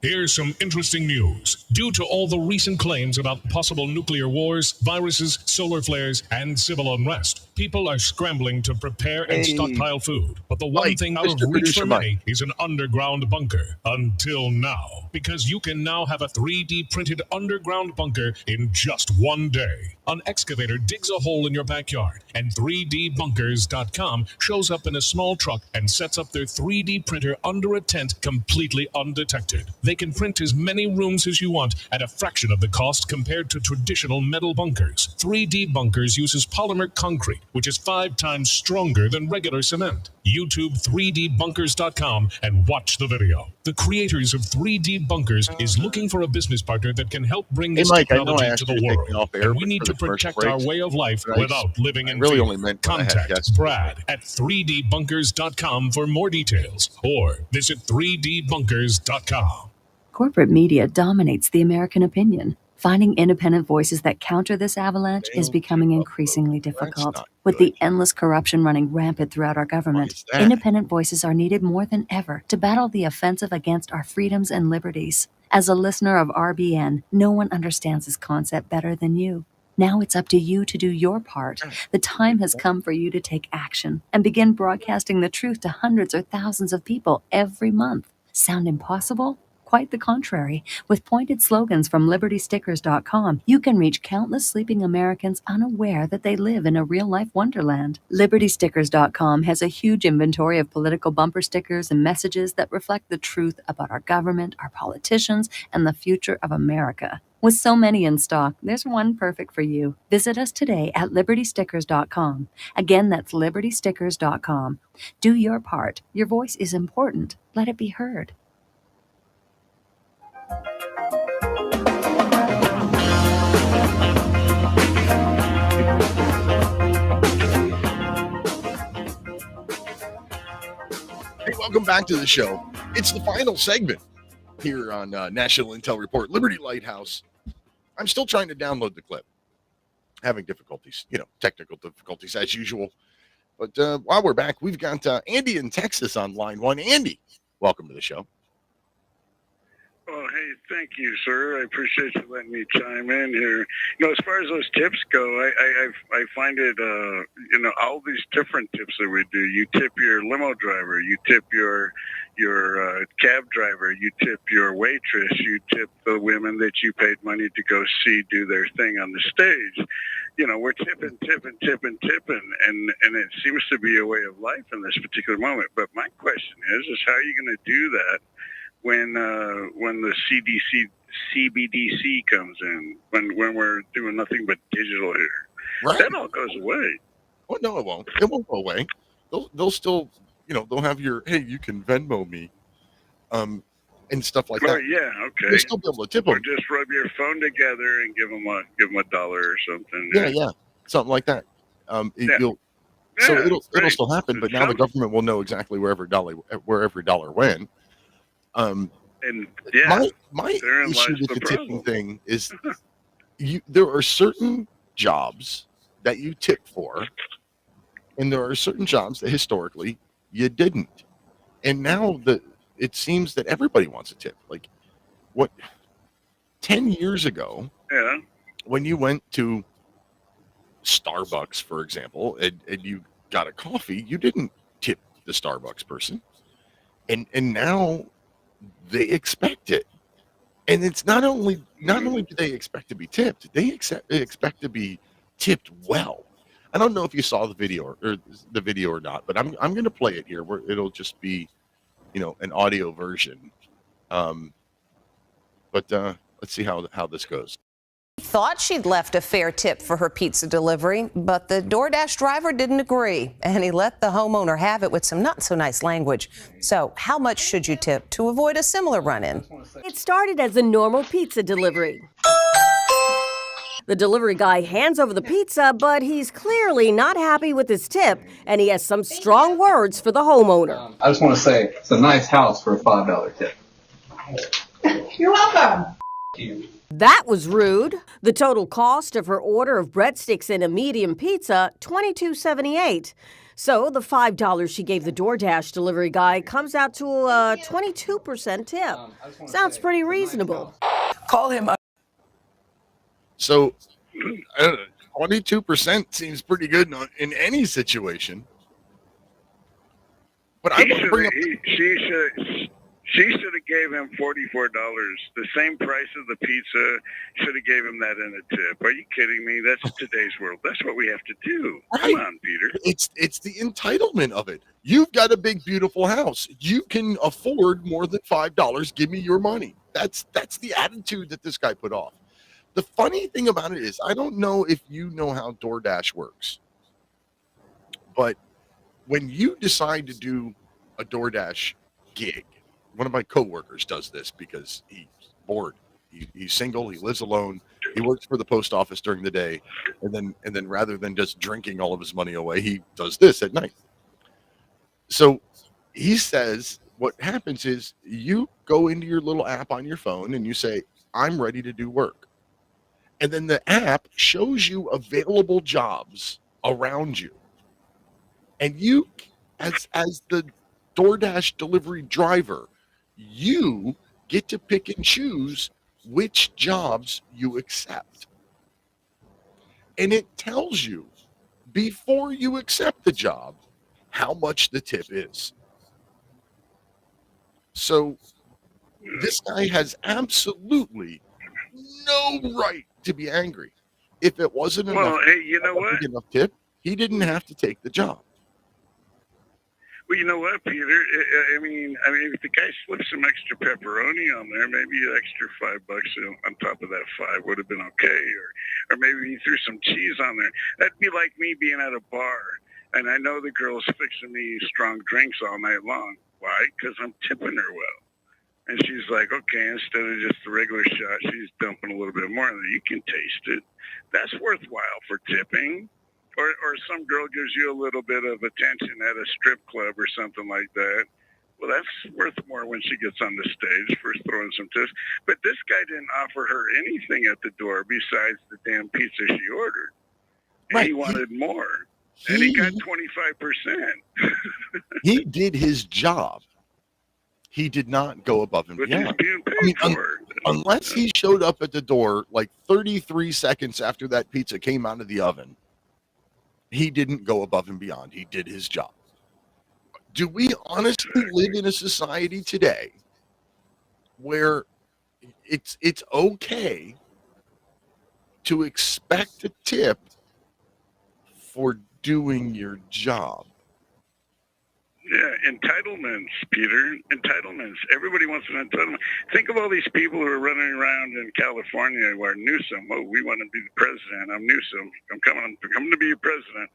Here's some interesting news. Due to all the recent claims about possible nuclear wars, viruses, solar flares, and civil unrest, people are scrambling to prepare and stockpile food. But the one thing out of reach for many is an underground bunker. Until now. Because you can now have a 3D printed underground bunker in just one day. An excavator digs a hole in your backyard, and 3dbunkers.com shows up in a small truck and sets up their 3D printer under a tent completely undetected. They can print as many rooms as you want at a fraction of the cost compared to traditional metal bunkers. 3D Bunkers uses polymer concrete, which is 5 times stronger than regular cement. YouTube 3dbunkers.com and watch the video. The creators of 3D Bunkers is looking for a business partner that can help bring this technology to the world. And we need to protect our way of life without living in fear. Contact Brad at 3dbunkers.com for more details, or visit 3dbunkers.com. Corporate media dominates the American opinion. Finding independent voices that counter this avalanche is becoming increasingly difficult. With the endless corruption running rampant throughout our government, independent voices are needed more than ever to battle the offensive against our freedoms and liberties. As a listener of RBN, no one understands this concept better than you. Now it's up to you to do your part. The time has come for you to take action and begin broadcasting the truth to hundreds or thousands of people every month. Sound impossible? Quite the contrary. With pointed slogans from LibertyStickers.com, you can reach countless sleeping Americans unaware that they live in a real-life wonderland. LibertyStickers.com has a huge inventory of political bumper stickers and messages that reflect the truth about our government, our politicians, and the future of America. With so many in stock, there's one perfect for you. Visit us today at LibertyStickers.com. Again, that's LibertyStickers.com. Do your part. Your voice is important. Let it be heard. Hey, welcome back to the show. It's the final segment here on National Intel Report, Liberty Lighthouse. I'm still trying to download the clip. Having difficulties, technical difficulties as usual. But while we're back, we've got Andy in Texas on line one. Andy, welcome to the show. Oh, hey, thank you, sir. I appreciate you letting me chime in here. You know, as far as those tips go, I find it, all these different tips that we do. You tip your limo driver, you tip your cab driver, you tip your waitress, you tip the women that you paid money to go see do their thing on the stage. You know, we're tipping, and it seems to be a way of life in this particular moment. But my question is how are you going to do that when the CBDC comes in, when we're doing nothing but digital here? Right. That all goes away. Oh, no, it won't. It won't go away. They'll still, they'll have your, hey, you can Venmo me, and stuff like that. Yeah, okay. You'll still be able to tip them. Or just rub your phone together and give them $1 or something. Yeah, something like that. So it'll still happen, but now the government will know exactly where every dollar went. My issue with the tipping thing is there are certain jobs that you tip for, and there are certain jobs that historically you didn't. And now it seems that everybody wants a tip. Like 10 years ago, when you went to Starbucks, for example, and you got a coffee, you didn't tip the Starbucks person. And now they expect it. And it's not only do they expect to be tipped, they expect to be tipped well. I don't know if you saw the video or not, but I'm going to play it here where it'll just be, an audio version. But let's see how this goes. Thought she'd left a fair tip for her pizza delivery, but the DoorDash driver didn't agree, and he let the homeowner have it with some not so nice language. So how much should you tip to avoid a similar run-in? It started as a normal pizza delivery. The delivery guy hands over the pizza, but he's clearly not happy with his tip, and he has some strong words for the homeowner. I just want to say, it's a nice house for a $5 tip. You're welcome. That was rude. The total cost of her order of breadsticks and a medium pizza, $22.78. So the $5 she gave the DoorDash delivery guy comes out to a 22% tip. Sounds pretty reasonable. Call him up. So 22% seems pretty good in any situation. But I want to bring up... She should have gave him $44. The same price of the pizza. Should have gave him that in a tip. Are you kidding me? That's today's world. That's what we have to do. Right. Come on, Peter. It's the entitlement of it. You've got a big, beautiful house. You can afford more than $5. Give me your money. That's the attitude that this guy put off. The funny thing about it is, I don't know if you know how DoorDash works, but when you decide to do a DoorDash gig, one of my coworkers does this because he's bored. He's single. He lives alone. He works for the post office during the day, and then rather than just drinking all of his money away, he does this at night. So he says what happens is you go into your little app on your phone and you say, "I'm ready to do work," and then the app shows you available jobs around you, and you, as the DoorDash delivery driver, you get to pick and choose which jobs you accept. And it tells you before you accept the job how much the tip is. So this guy has absolutely no right to be angry. If it wasn't enough, enough tip, he didn't have to take the job. Well, you know what, Peter? I mean, if the guy slipped some extra pepperoni on there, maybe an extra $5 on top of that $5 would have been okay. Or maybe he threw some cheese on there. That'd be like me being at a bar, and I know the girl's fixing me strong drinks all night long. Why? Because I'm tipping her well. And she's like, okay, instead of just the regular shot, she's dumping a little bit more in there. You can taste it. That's worthwhile for tipping. Or some girl gives you a little bit of attention at a strip club or something like that. Well, that's worth more when she gets on the stage for throwing some tips. But this guy didn't offer her anything at the door besides the damn pizza she ordered. And he wanted more. And he got 25%. He did his job. He did not go above and beyond. Unless he showed up at the door like 33 seconds after that pizza came out of the oven, he didn't go above and beyond. He did his job. Do we honestly live in a society today where it's okay to expect a tip for doing your job? Yeah, entitlements, Peter. Entitlements. Everybody wants an entitlement. Think of all these people who are running around in California who are Newsom. Oh, we want to be the president. I'm Newsom. I'm coming to be your president.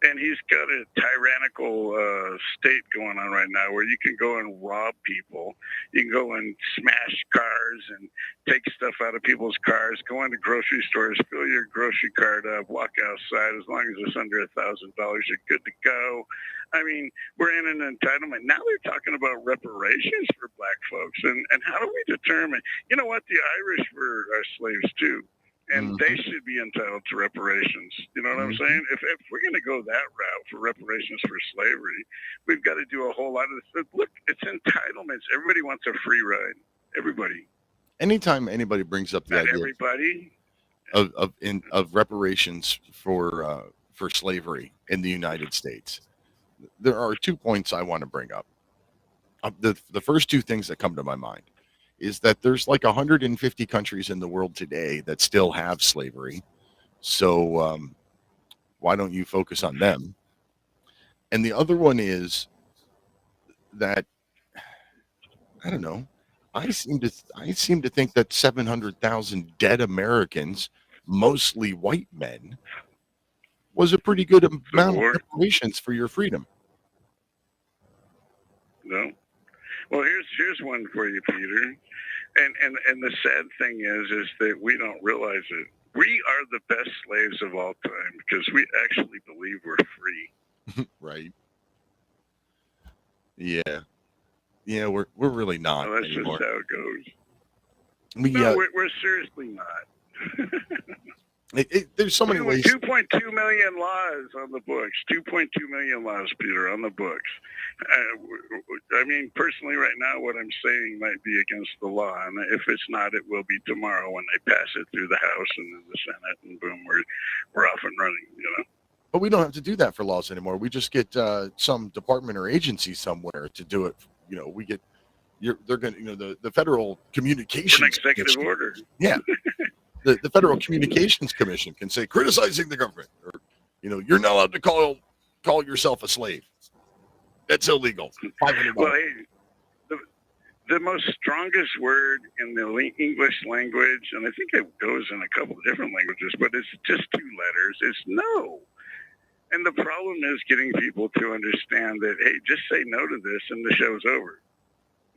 And he's got a tyrannical state going on right now where you can go and rob people. You can go and smash cars and take stuff out of people's cars. Go into grocery stores, fill your grocery cart up, walk outside. As long as it's under $1,000, you're good to go. I mean, we're in an entitlement. Now they're talking about reparations for black folks. And how do we determine? You know what? The Irish were slaves too. And they should be entitled to reparations. You know what I'm saying? If we're going to go that route for reparations for slavery, we've got to do a whole lot of this. Look, it's entitlements. Everybody wants a free ride. Everybody. Anytime anybody brings up the Not idea everybody. of reparations for slavery in the United States, there are 2 points I want to bring up. The first two things that come to my mind is that there's like 150 countries in the world today that still have slavery. So why don't you focus on them? And the other one is that, I don't know, I seem to think that 700,000 dead Americans, mostly white men, was a pretty good amount of reparations for your freedom. No. Well, here's one for you, Peter. And the sad thing is that we don't realize it. We are the best slaves of all time because we actually believe we're free. Right. Yeah. Yeah, we're really not Well, that's anymore. just how it goes. No, we're seriously not. There's so many ways. 2.2 million laws on the books. 2.2 million laws, Peter, on the books. I mean, personally, right now, what I'm saying might be against the law, and if it's not, it will be tomorrow when they pass it through the House and then the Senate, and boom, we're off and running. You know. But we don't have to do that for laws anymore. We just get some department or agency somewhere to do it. You know, we get. They're going to, you know, the Federal Communications. An executive order. Yeah. The Federal Communications Commission can say criticizing the government, or, you know, you're not allowed to call yourself a slave. That's illegal. $500. Well, hey, the most strongest word in the English language, and I think it goes in a couple of different languages, but it's just two letters. It's no. And the problem is getting people to understand that, hey, just say no to this and the show's over.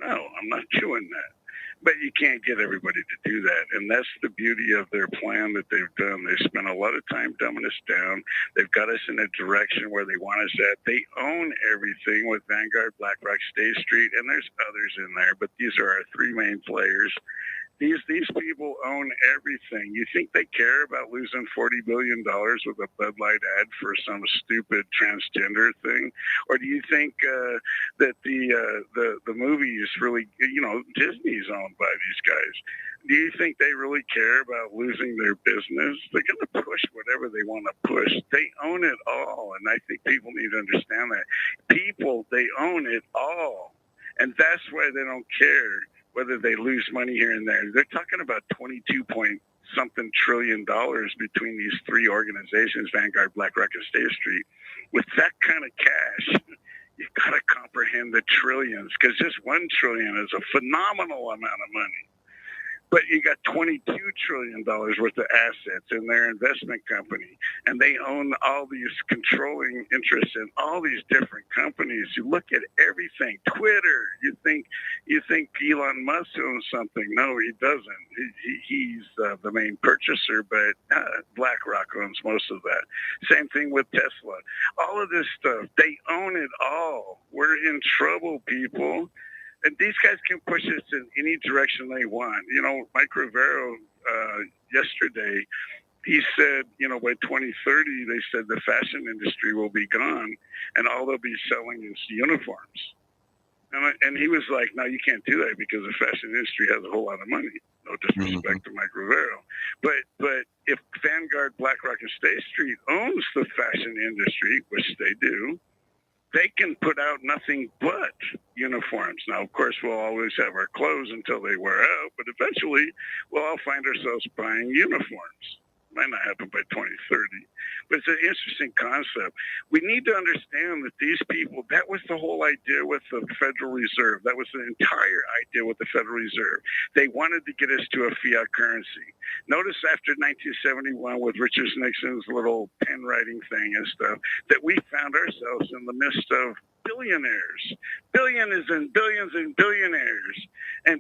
No, I'm not doing that. But you can't get everybody to do that. And that's the beauty of their plan that they've done. They spent a lot of time dumbing us down. They've got us in a direction where they want us at. They own everything with Vanguard, BlackRock, State Street, and there's others in there. But these are our three main players. These people own everything. You think they care about losing $40 billion with a Bud Light ad for some stupid transgender thing? Or do you think that the movies really, you know, Disney's owned by these guys? Do you think they really care about losing their business? They're going to push whatever they want to push. They own it all, and I think people need to understand that. People, they own it all, and that's why they don't care whether they lose money here and there. They're talking about 22-point-something trillion between these three organizations, Vanguard, BlackRock, and State Street. With that kind of cash, you've got to comprehend the trillions, because just $1 trillion is a phenomenal amount of money. But you got $22 trillion worth of assets in their investment company, and they own all these controlling interests in all these different companies. You look at everything. Twitter. You think Elon Musk owns something? No, he doesn't. He's the main purchaser, but BlackRock owns most of that. Same thing with Tesla. All of this stuff, they own it all. We're in trouble, people. And these guys can push us in any direction they want. You know, Mike Rivero yesterday, he said, by 2030, they said the fashion industry will be gone, and all they'll be selling is uniforms. And he was like, no, you can't do that because the fashion industry has a whole lot of money. No disrespect to Mike Rivero. But if Vanguard, BlackRock, and State Street owns the fashion industry, which they do, they can put out nothing but uniforms. Now, of course, we'll always have our clothes until they wear out, but eventually we'll all find ourselves buying uniforms. Might not happen by 2030, but it's an interesting concept. We need to understand that these people, that was the whole idea with the Federal Reserve. That was the entire idea with the Federal Reserve. They wanted to get us to a fiat currency. Notice after 1971 with Richard Nixon's little pen writing thing and stuff, that we found ourselves in the midst of billionaires, billions and billions and billionaires.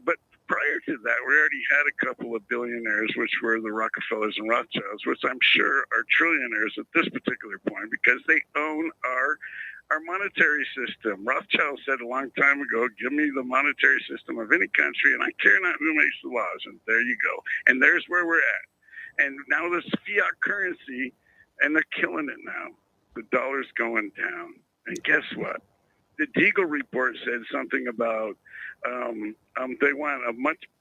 But prior to that, we already had a couple of billionaires, which were the Rockefellers and Rothschilds, which I'm sure are trillionaires at this particular point because they own our monetary system. Rothschild said a long time ago, give me the monetary system of any country, and I care not who makes the laws. And there you go. And there's where we're at. And now this fiat currency, and they're killing it now. The dollar's going down. And guess what? The Deagle report said something about they want a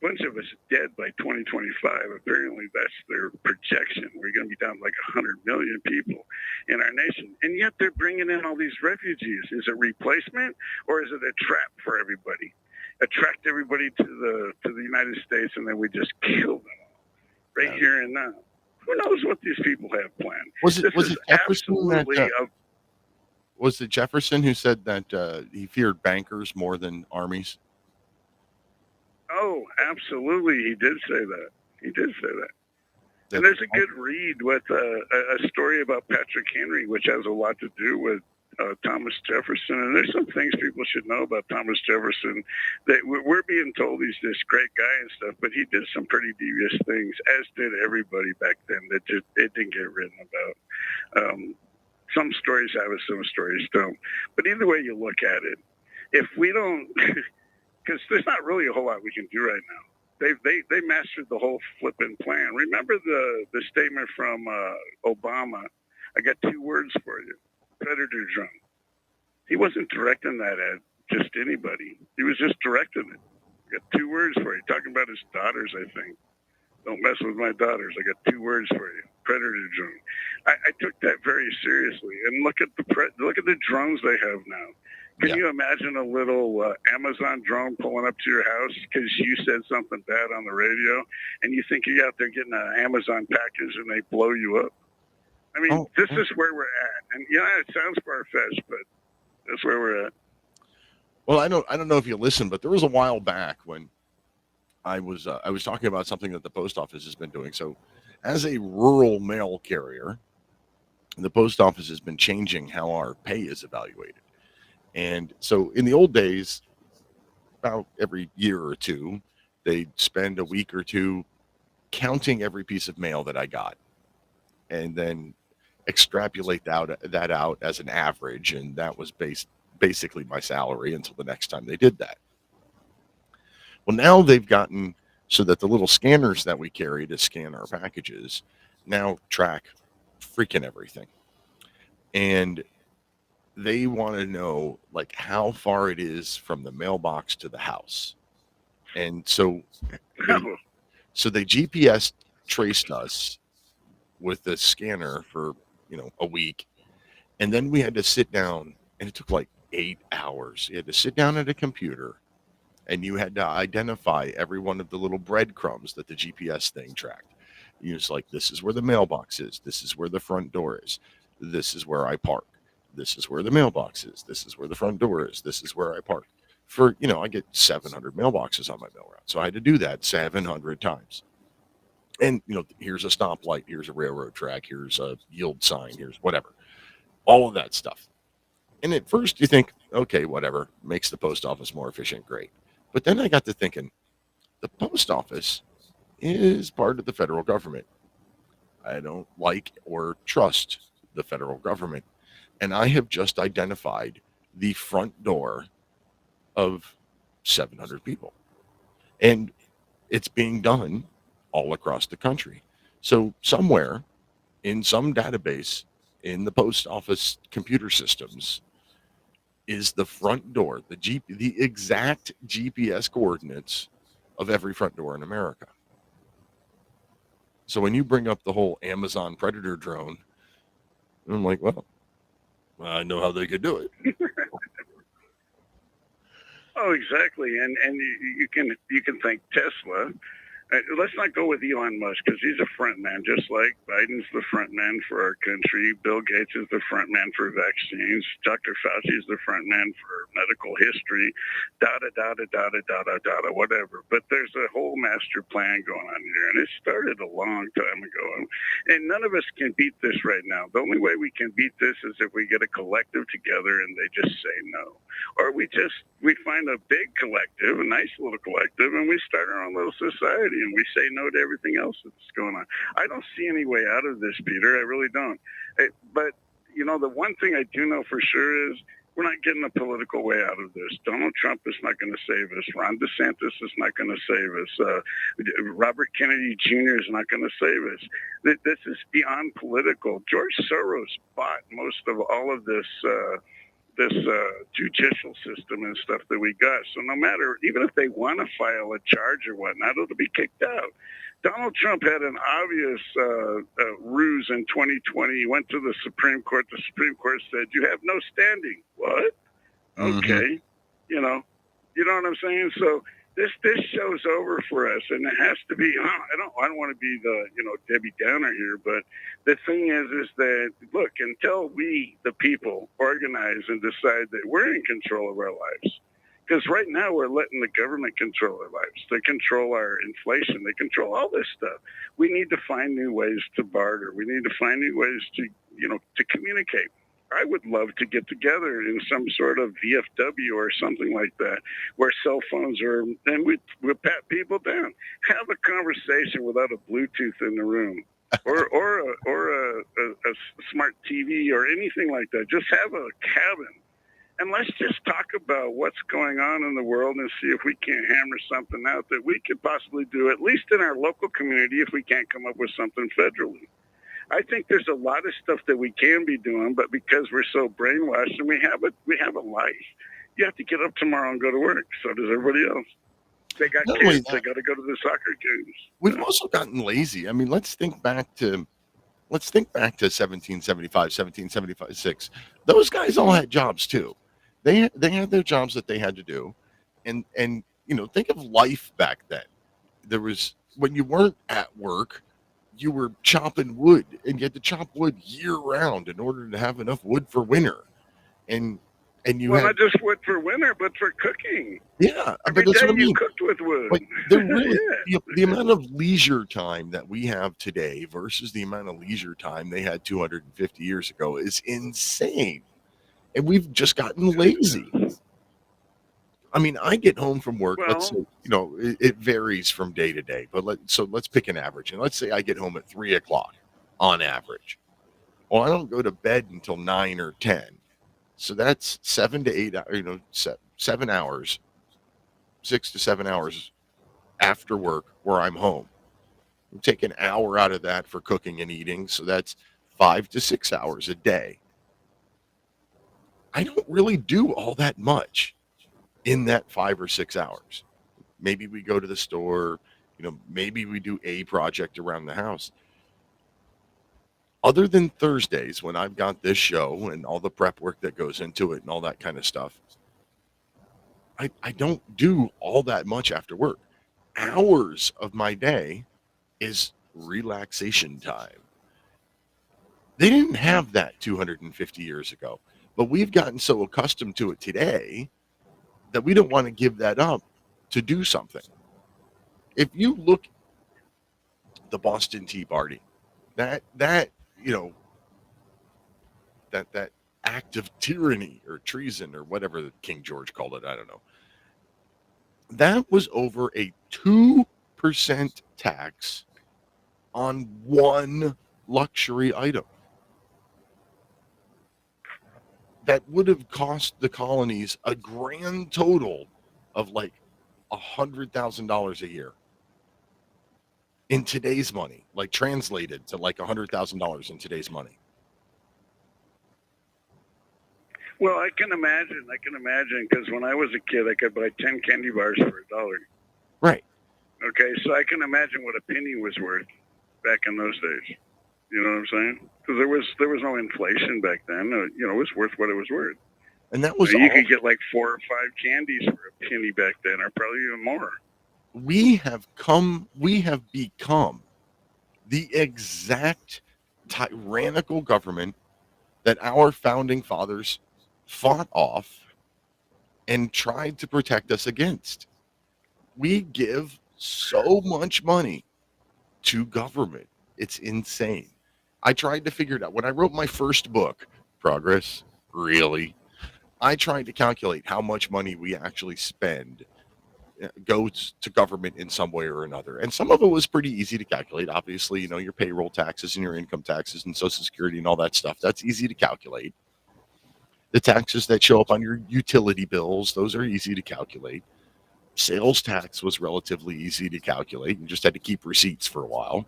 bunch of us dead by 2025. Apparently, that's their projection. We're going to be down like 100 million people in our nation, and yet they're bringing in all these refugees. Is it replacement or is it a trap for everybody? Attract everybody to the United States, and then we just kill them all right here and now. Who knows what these people have planned? Was it Jefferson was it Jefferson who said that he feared bankers more than armies? Oh, absolutely. He did say that. And there's a good read with a story about Patrick Henry, which has a lot to do with Thomas Jefferson. And there's some things people should know about Thomas Jefferson. That we're being told he's this great guy and stuff, but he did some pretty devious things, as did everybody back then. That just it didn't get written about. Some stories have it, some stories don't. But either way you look at it, if we don't, because there's not really a whole lot we can do right now. They mastered the whole flipping plan. Remember the statement from Obama? I got two words for you: predator drone. He wasn't directing that at just anybody. He was just directing it. I got two words for you. Talking about his daughters, I think. Don't mess with my daughters. I got two words for you: predator drone. I took that very seriously. And look at the drones they have now. Can you imagine a little Amazon drone pulling up to your house because you said something bad on the radio, and you think you're out there getting an Amazon package and they blow you up? I mean, this is where we're at. And yeah, it sounds far-fetched, but that's where we're at. Well, I don't know if you listened, but there was a while back when I was talking about something that the post office has been doing. So, as a rural mail carrier, the post office has been changing how our pay is evaluated. And so in the old days, about every year or two, they'd spend a week or two counting every piece of mail that I got and then extrapolate that out as an average. And that was basically my salary until the next time they did that. Well, now they've gotten so that the little scanners that we carry to scan our packages now track freaking everything. And they want to know like how far it is from the mailbox to the house. And so they GPS traced us with the scanner for, a week. And then we had to sit down, and it took like 8 hours. You had to sit down at a computer, and you had to identify every one of the little breadcrumbs that the GPS thing tracked. You're just like, this is where the mailbox is. This is where the front door is. This is where I park. This is where the mailbox is. This is where the front door is. This is where I park. I get 700 mailboxes on my mail route. So I had to do that 700 times. And, here's a stoplight. Here's a railroad track. Here's a yield sign. Here's whatever. All of that stuff. And at first you think, okay, whatever. Makes the post office more efficient. Great. But then I got to thinking, the post office is part of the federal government. I don't like or trust the federal government. And I have just identified the front door of 700 people. And it's being done all across the country. So somewhere in some database in the post office computer systems is the front door, the exact GPS coordinates of every front door in America. So when you bring up the whole Amazon Predator drone, I'm like, well, I know how they could do it. Oh, exactly. And you can thank Tesla. Let's not go with Elon Musk because he's a front man, just like Biden's the front man for our country. Bill Gates is the front man for vaccines. Dr. Fauci is the front man for medical history, whatever. But there's a whole master plan going on here, and it started a long time ago. And none of us can beat this right now. The only way we can beat this is if we get a collective together and they just say no. Or we find a big collective, a nice little collective, and we start our own little society. And we say no to everything else that's going on. I don't see any way out of this, Peter. I really don't. But, the one thing I do know for sure is we're not getting a political way out of this. Donald Trump is not going to save us. Ron DeSantis is not going to save us. Robert Kennedy Jr. is not going to save us. This is beyond political. George Soros bought most of all of this judicial system and stuff that we got. So no matter, even if they want to file a charge or whatnot, it'll be kicked out. Donald Trump had an obvious ruse in 2020. He went to the Supreme Court. The Supreme Court said, you have no standing. What? Okay. You know what I'm saying? So this show's over for us, and it has to be. I don't want to be the Debbie Downer here, but the thing is that look, until we the people organize and decide that we're in control of our lives, because right now we're letting the government control our lives. They control our inflation. They control all this stuff. We need to find new ways to barter. We need to find new ways to communicate. I would love to get together in some sort of VFW or something like that, where cell phones are, and we'll pat people down. Have a conversation without a Bluetooth in the room, or a smart TV or anything like that. Just have a cabin, and let's just talk about what's going on in the world and see if we can't hammer something out that we could possibly do, at least in our local community, if we can't come up with something federally. I think there's a lot of stuff that we can be doing, but because we're so brainwashed and we have a life, you have to get up tomorrow and go to work. So does everybody else. They got kids. They got to go to the soccer games. We've also gotten lazy. I mean, let's think back to 1775, 1776. Those guys all had jobs too. They had their jobs that they had to do, and think of life back then. There was, when you weren't at work, you were chopping wood, and you had to chop wood year round in order to have enough wood for winter. And you had, not just wood for winter, but for cooking. Yeah, every but that's day what I mean. You cooked with wood. Like, really, the amount of leisure time that we have today versus the amount of leisure time they had 250 years ago is insane. And we've just gotten lazy. I mean, I get home from work. Well, let's say, it varies from day to day, but let's pick an average. And let's say I get home at 3:00 on average. Well, I don't go to bed until 9 or 10. So that's 7 to 8, 7 hours, 6 to 7 hours after work where I'm home. I'm taking an hour out of that for cooking and eating. So that's 5 to 6 hours a day. I don't really do all that much in that 5 or 6 hours. Maybe we go to the store, maybe we do a project around the house. Other than Thursdays, when I've got this show and all the prep work that goes into it and all that kind of stuff, I don't do all that much after work. Hours of my day is relaxation time. They didn't have that 250 years ago, but we've gotten so accustomed to it today that we don't want to give that up to do something. If you look the Boston Tea Party, that act of tyranny or treason or whatever King George called it, I don't know. That was over a 2% tax on one luxury item. That would have cost the colonies a grand total of like $100,000 a year. in today's money, like translated to like $100,000 in today's money. Well, I can imagine, because when I was a kid, I could buy 10 candy bars for $1. Right. Okay, so I can imagine what a penny was worth back in those days. You know what I'm saying? Because there was no inflation back then. It was worth what it was worth. And that was you could get like 4 or 5 candies for a penny back then, or probably even more. We have become the exact tyrannical government that our founding fathers fought off and tried to protect us against. We give so much money to government. It's insane. I tried to figure it out. When I wrote my first book, Progress, really, I tried to calculate how much money we actually spend goes to government in some way or another. And some of it was pretty easy to calculate. Obviously, your payroll taxes and your income taxes and Social Security and all that stuff. That's easy to calculate. The taxes that show up on your utility bills, those are easy to calculate. Sales tax was relatively easy to calculate. You just had to keep receipts for a while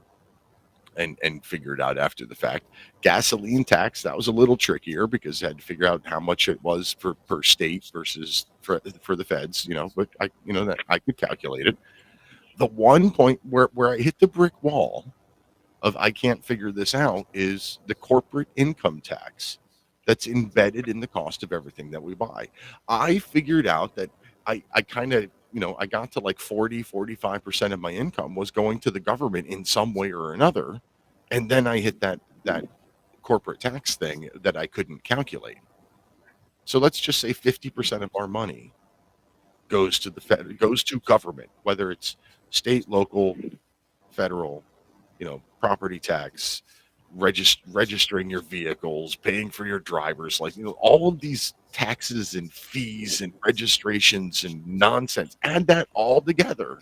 and figure it out after the fact. Gasoline tax, that was a little trickier because I had to figure out how much it was per state versus for the feds, but I could calculate it. The one point where I hit the brick wall of I can't figure this out is the corporate income tax that's embedded in the cost of everything that we buy. I figured out that I kind of, I got to like 45% of my income was going to the government in some way or another. And then I hit that corporate tax thing that I couldn't calculate. So let's just say 50% of our money goes to goes to government, whether it's state, local, federal, property tax, registering your vehicles, paying for your drivers, all of these taxes and fees and registrations and nonsense. Add that all together,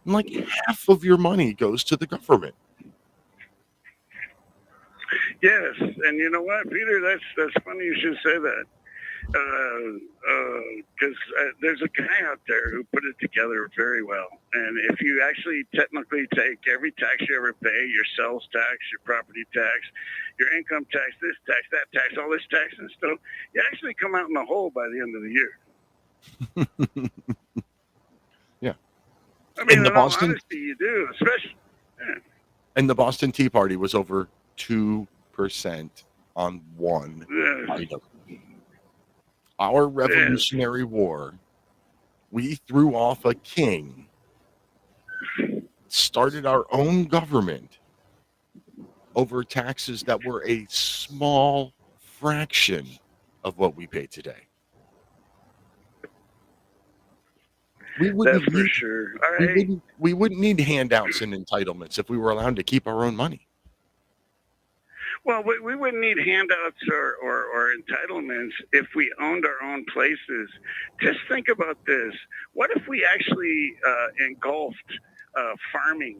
and like half of your money goes to the government. Yes, and you know what, Peter? That's funny you should say that. Because there's a guy out there who put it together very well. And if you actually technically take every tax you ever pay, your sales tax, your property tax, your income tax, this tax, that tax, all this tax and stuff, you actually come out in the hole by the end of the year. Yeah. I mean, in all honesty, you do, especially. Yeah. And the Boston Tea Party was over 2% on one item. Our Revolutionary War, we threw off a king, started our own government over taxes that were a small fraction of what we pay today. That's for sure. All right. We wouldn't need handouts and entitlements if we were allowed to keep our own money. Well, we wouldn't need handouts or entitlements if we owned our own places. Just think about this. What if we actually engulfed farming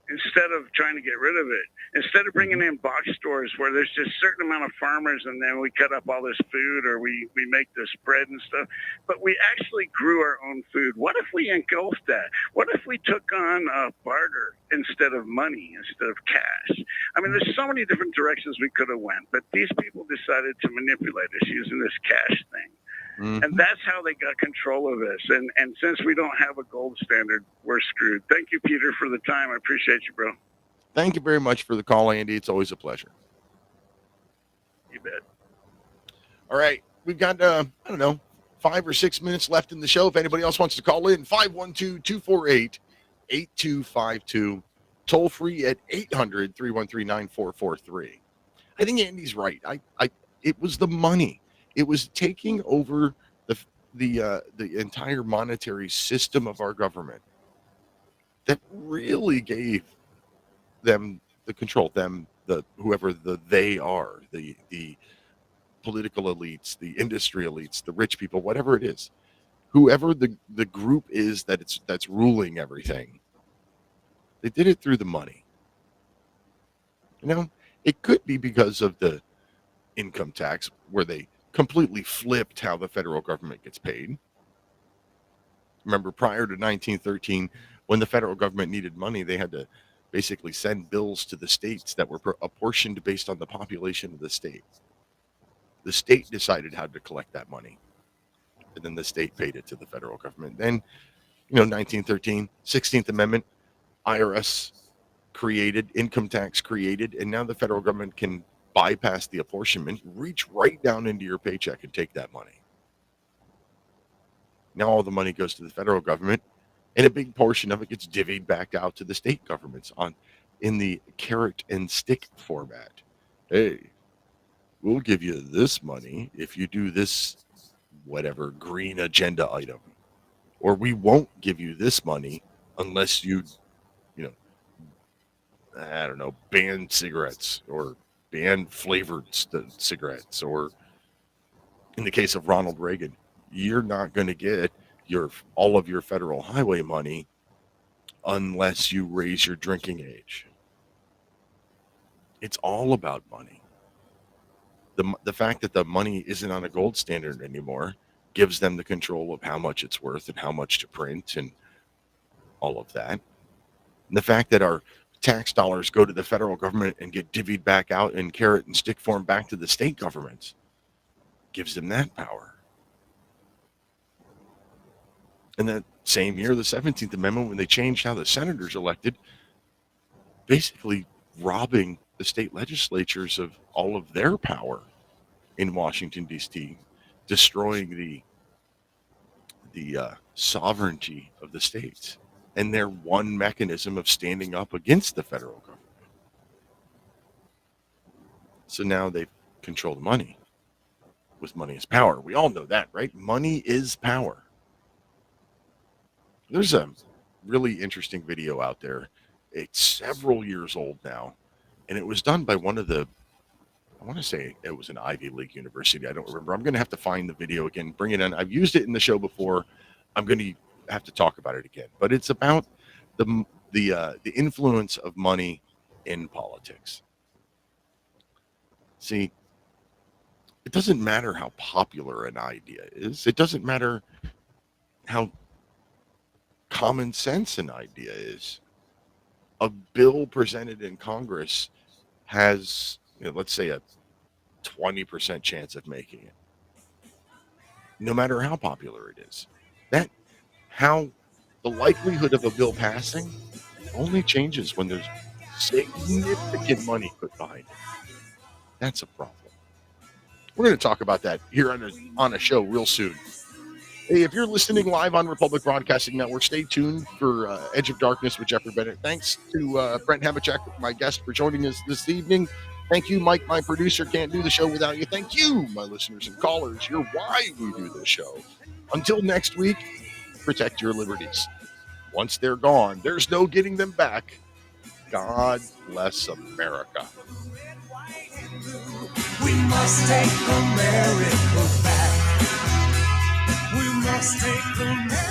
instead of trying to get rid of it? Instead of bringing in box stores where there's just a certain amount of farmers and then we cut up all this food or we make this bread and stuff, but we actually grew our own food. What if we engulfed that? What if we took on barter instead of money, instead of cash? I mean, there's so many different directions we could have went, but these people decided to manipulate us using this cash thing. Mm-hmm. And that's how they got control of this. And since we don't have a gold standard, we're screwed. Thank you, Peter, for the time. I appreciate you, bro. Thank you very much for the call, Andy. It's always a pleasure. You bet. All right. We've got, 5 or 6 minutes left in the show. If anybody else wants to call in, 512-248-8252. Toll free at 800-313-9443. I think Andy's right. It was the money. It was taking over the entire monetary system of our government that really gave them the control. Whoever they are, the political elites, the industry elites, the rich people, whatever it is, whoever the group is that's ruling everything. They did it through the money. It could be because of the income tax where they completely flipped how the federal government gets paid. Remember, prior to 1913, when the federal government needed money, they had to basically send bills to the states that were apportioned based on the population of the state. The state decided how to collect that money, and then the state paid it to the federal government. Then, 1913, 16th Amendment, IRS created, income tax created, and now the federal government can bypass the apportionment, reach right down into your paycheck and take that money. Now all the money goes to the federal government, and a big portion of it gets divvied back out to the state governments in the carrot and stick format. Hey, we'll give you this money if you do this whatever green agenda item, or we won't give you this money unless you I don't know, ban cigarettes or ban flavored cigarettes, or in the case of Ronald Reagan, you're not going to get all of your federal highway money unless you raise your drinking age. It's all about money. The fact that the money isn't on a gold standard anymore gives them the control of how much it's worth and how much to print and all of that. And the fact that our tax dollars go to the federal government and get divvied back out in carrot and stick form back to the state governments gives them that power. And that same year, the 17th Amendment, when they changed how the senators elected, basically robbing the state legislatures of all of their power in Washington, D.C., destroying the sovereignty of the states and their one mechanism of standing up against the federal government. So now they control the money. With money is power. We all know that, right? Money is power. There's a really interesting video out there. It's several years old now, and it was done by one of the, I want to say it was an Ivy League university. I don't remember. I'm going to have to find the video again, bring it in. I've used it in the show before. I'm going to have to talk about it again. But it's about the influence of money in politics. See, it doesn't matter how popular an idea is. It doesn't matter how common sense an idea is. A bill presented in Congress has, let's say, a 20% chance of making it, no matter how popular it is. How the likelihood of a bill passing only changes when there's significant money put behind it. That's a problem. We're going to talk about that here on a show real soon. Hey, if you're listening live on Republic Broadcasting Network, stay tuned for Edge of Darkness with Jeffrey Bennett. Thanks to Brent Hamachek, my guest, for joining us this evening. Thank you, Mike, my producer. Can't do the show without you. Thank you, my listeners and callers. You're why we do this show. Until next week, protect your liberties. Once they're gone, there's no getting them back. God bless America. We must take America back. We must take America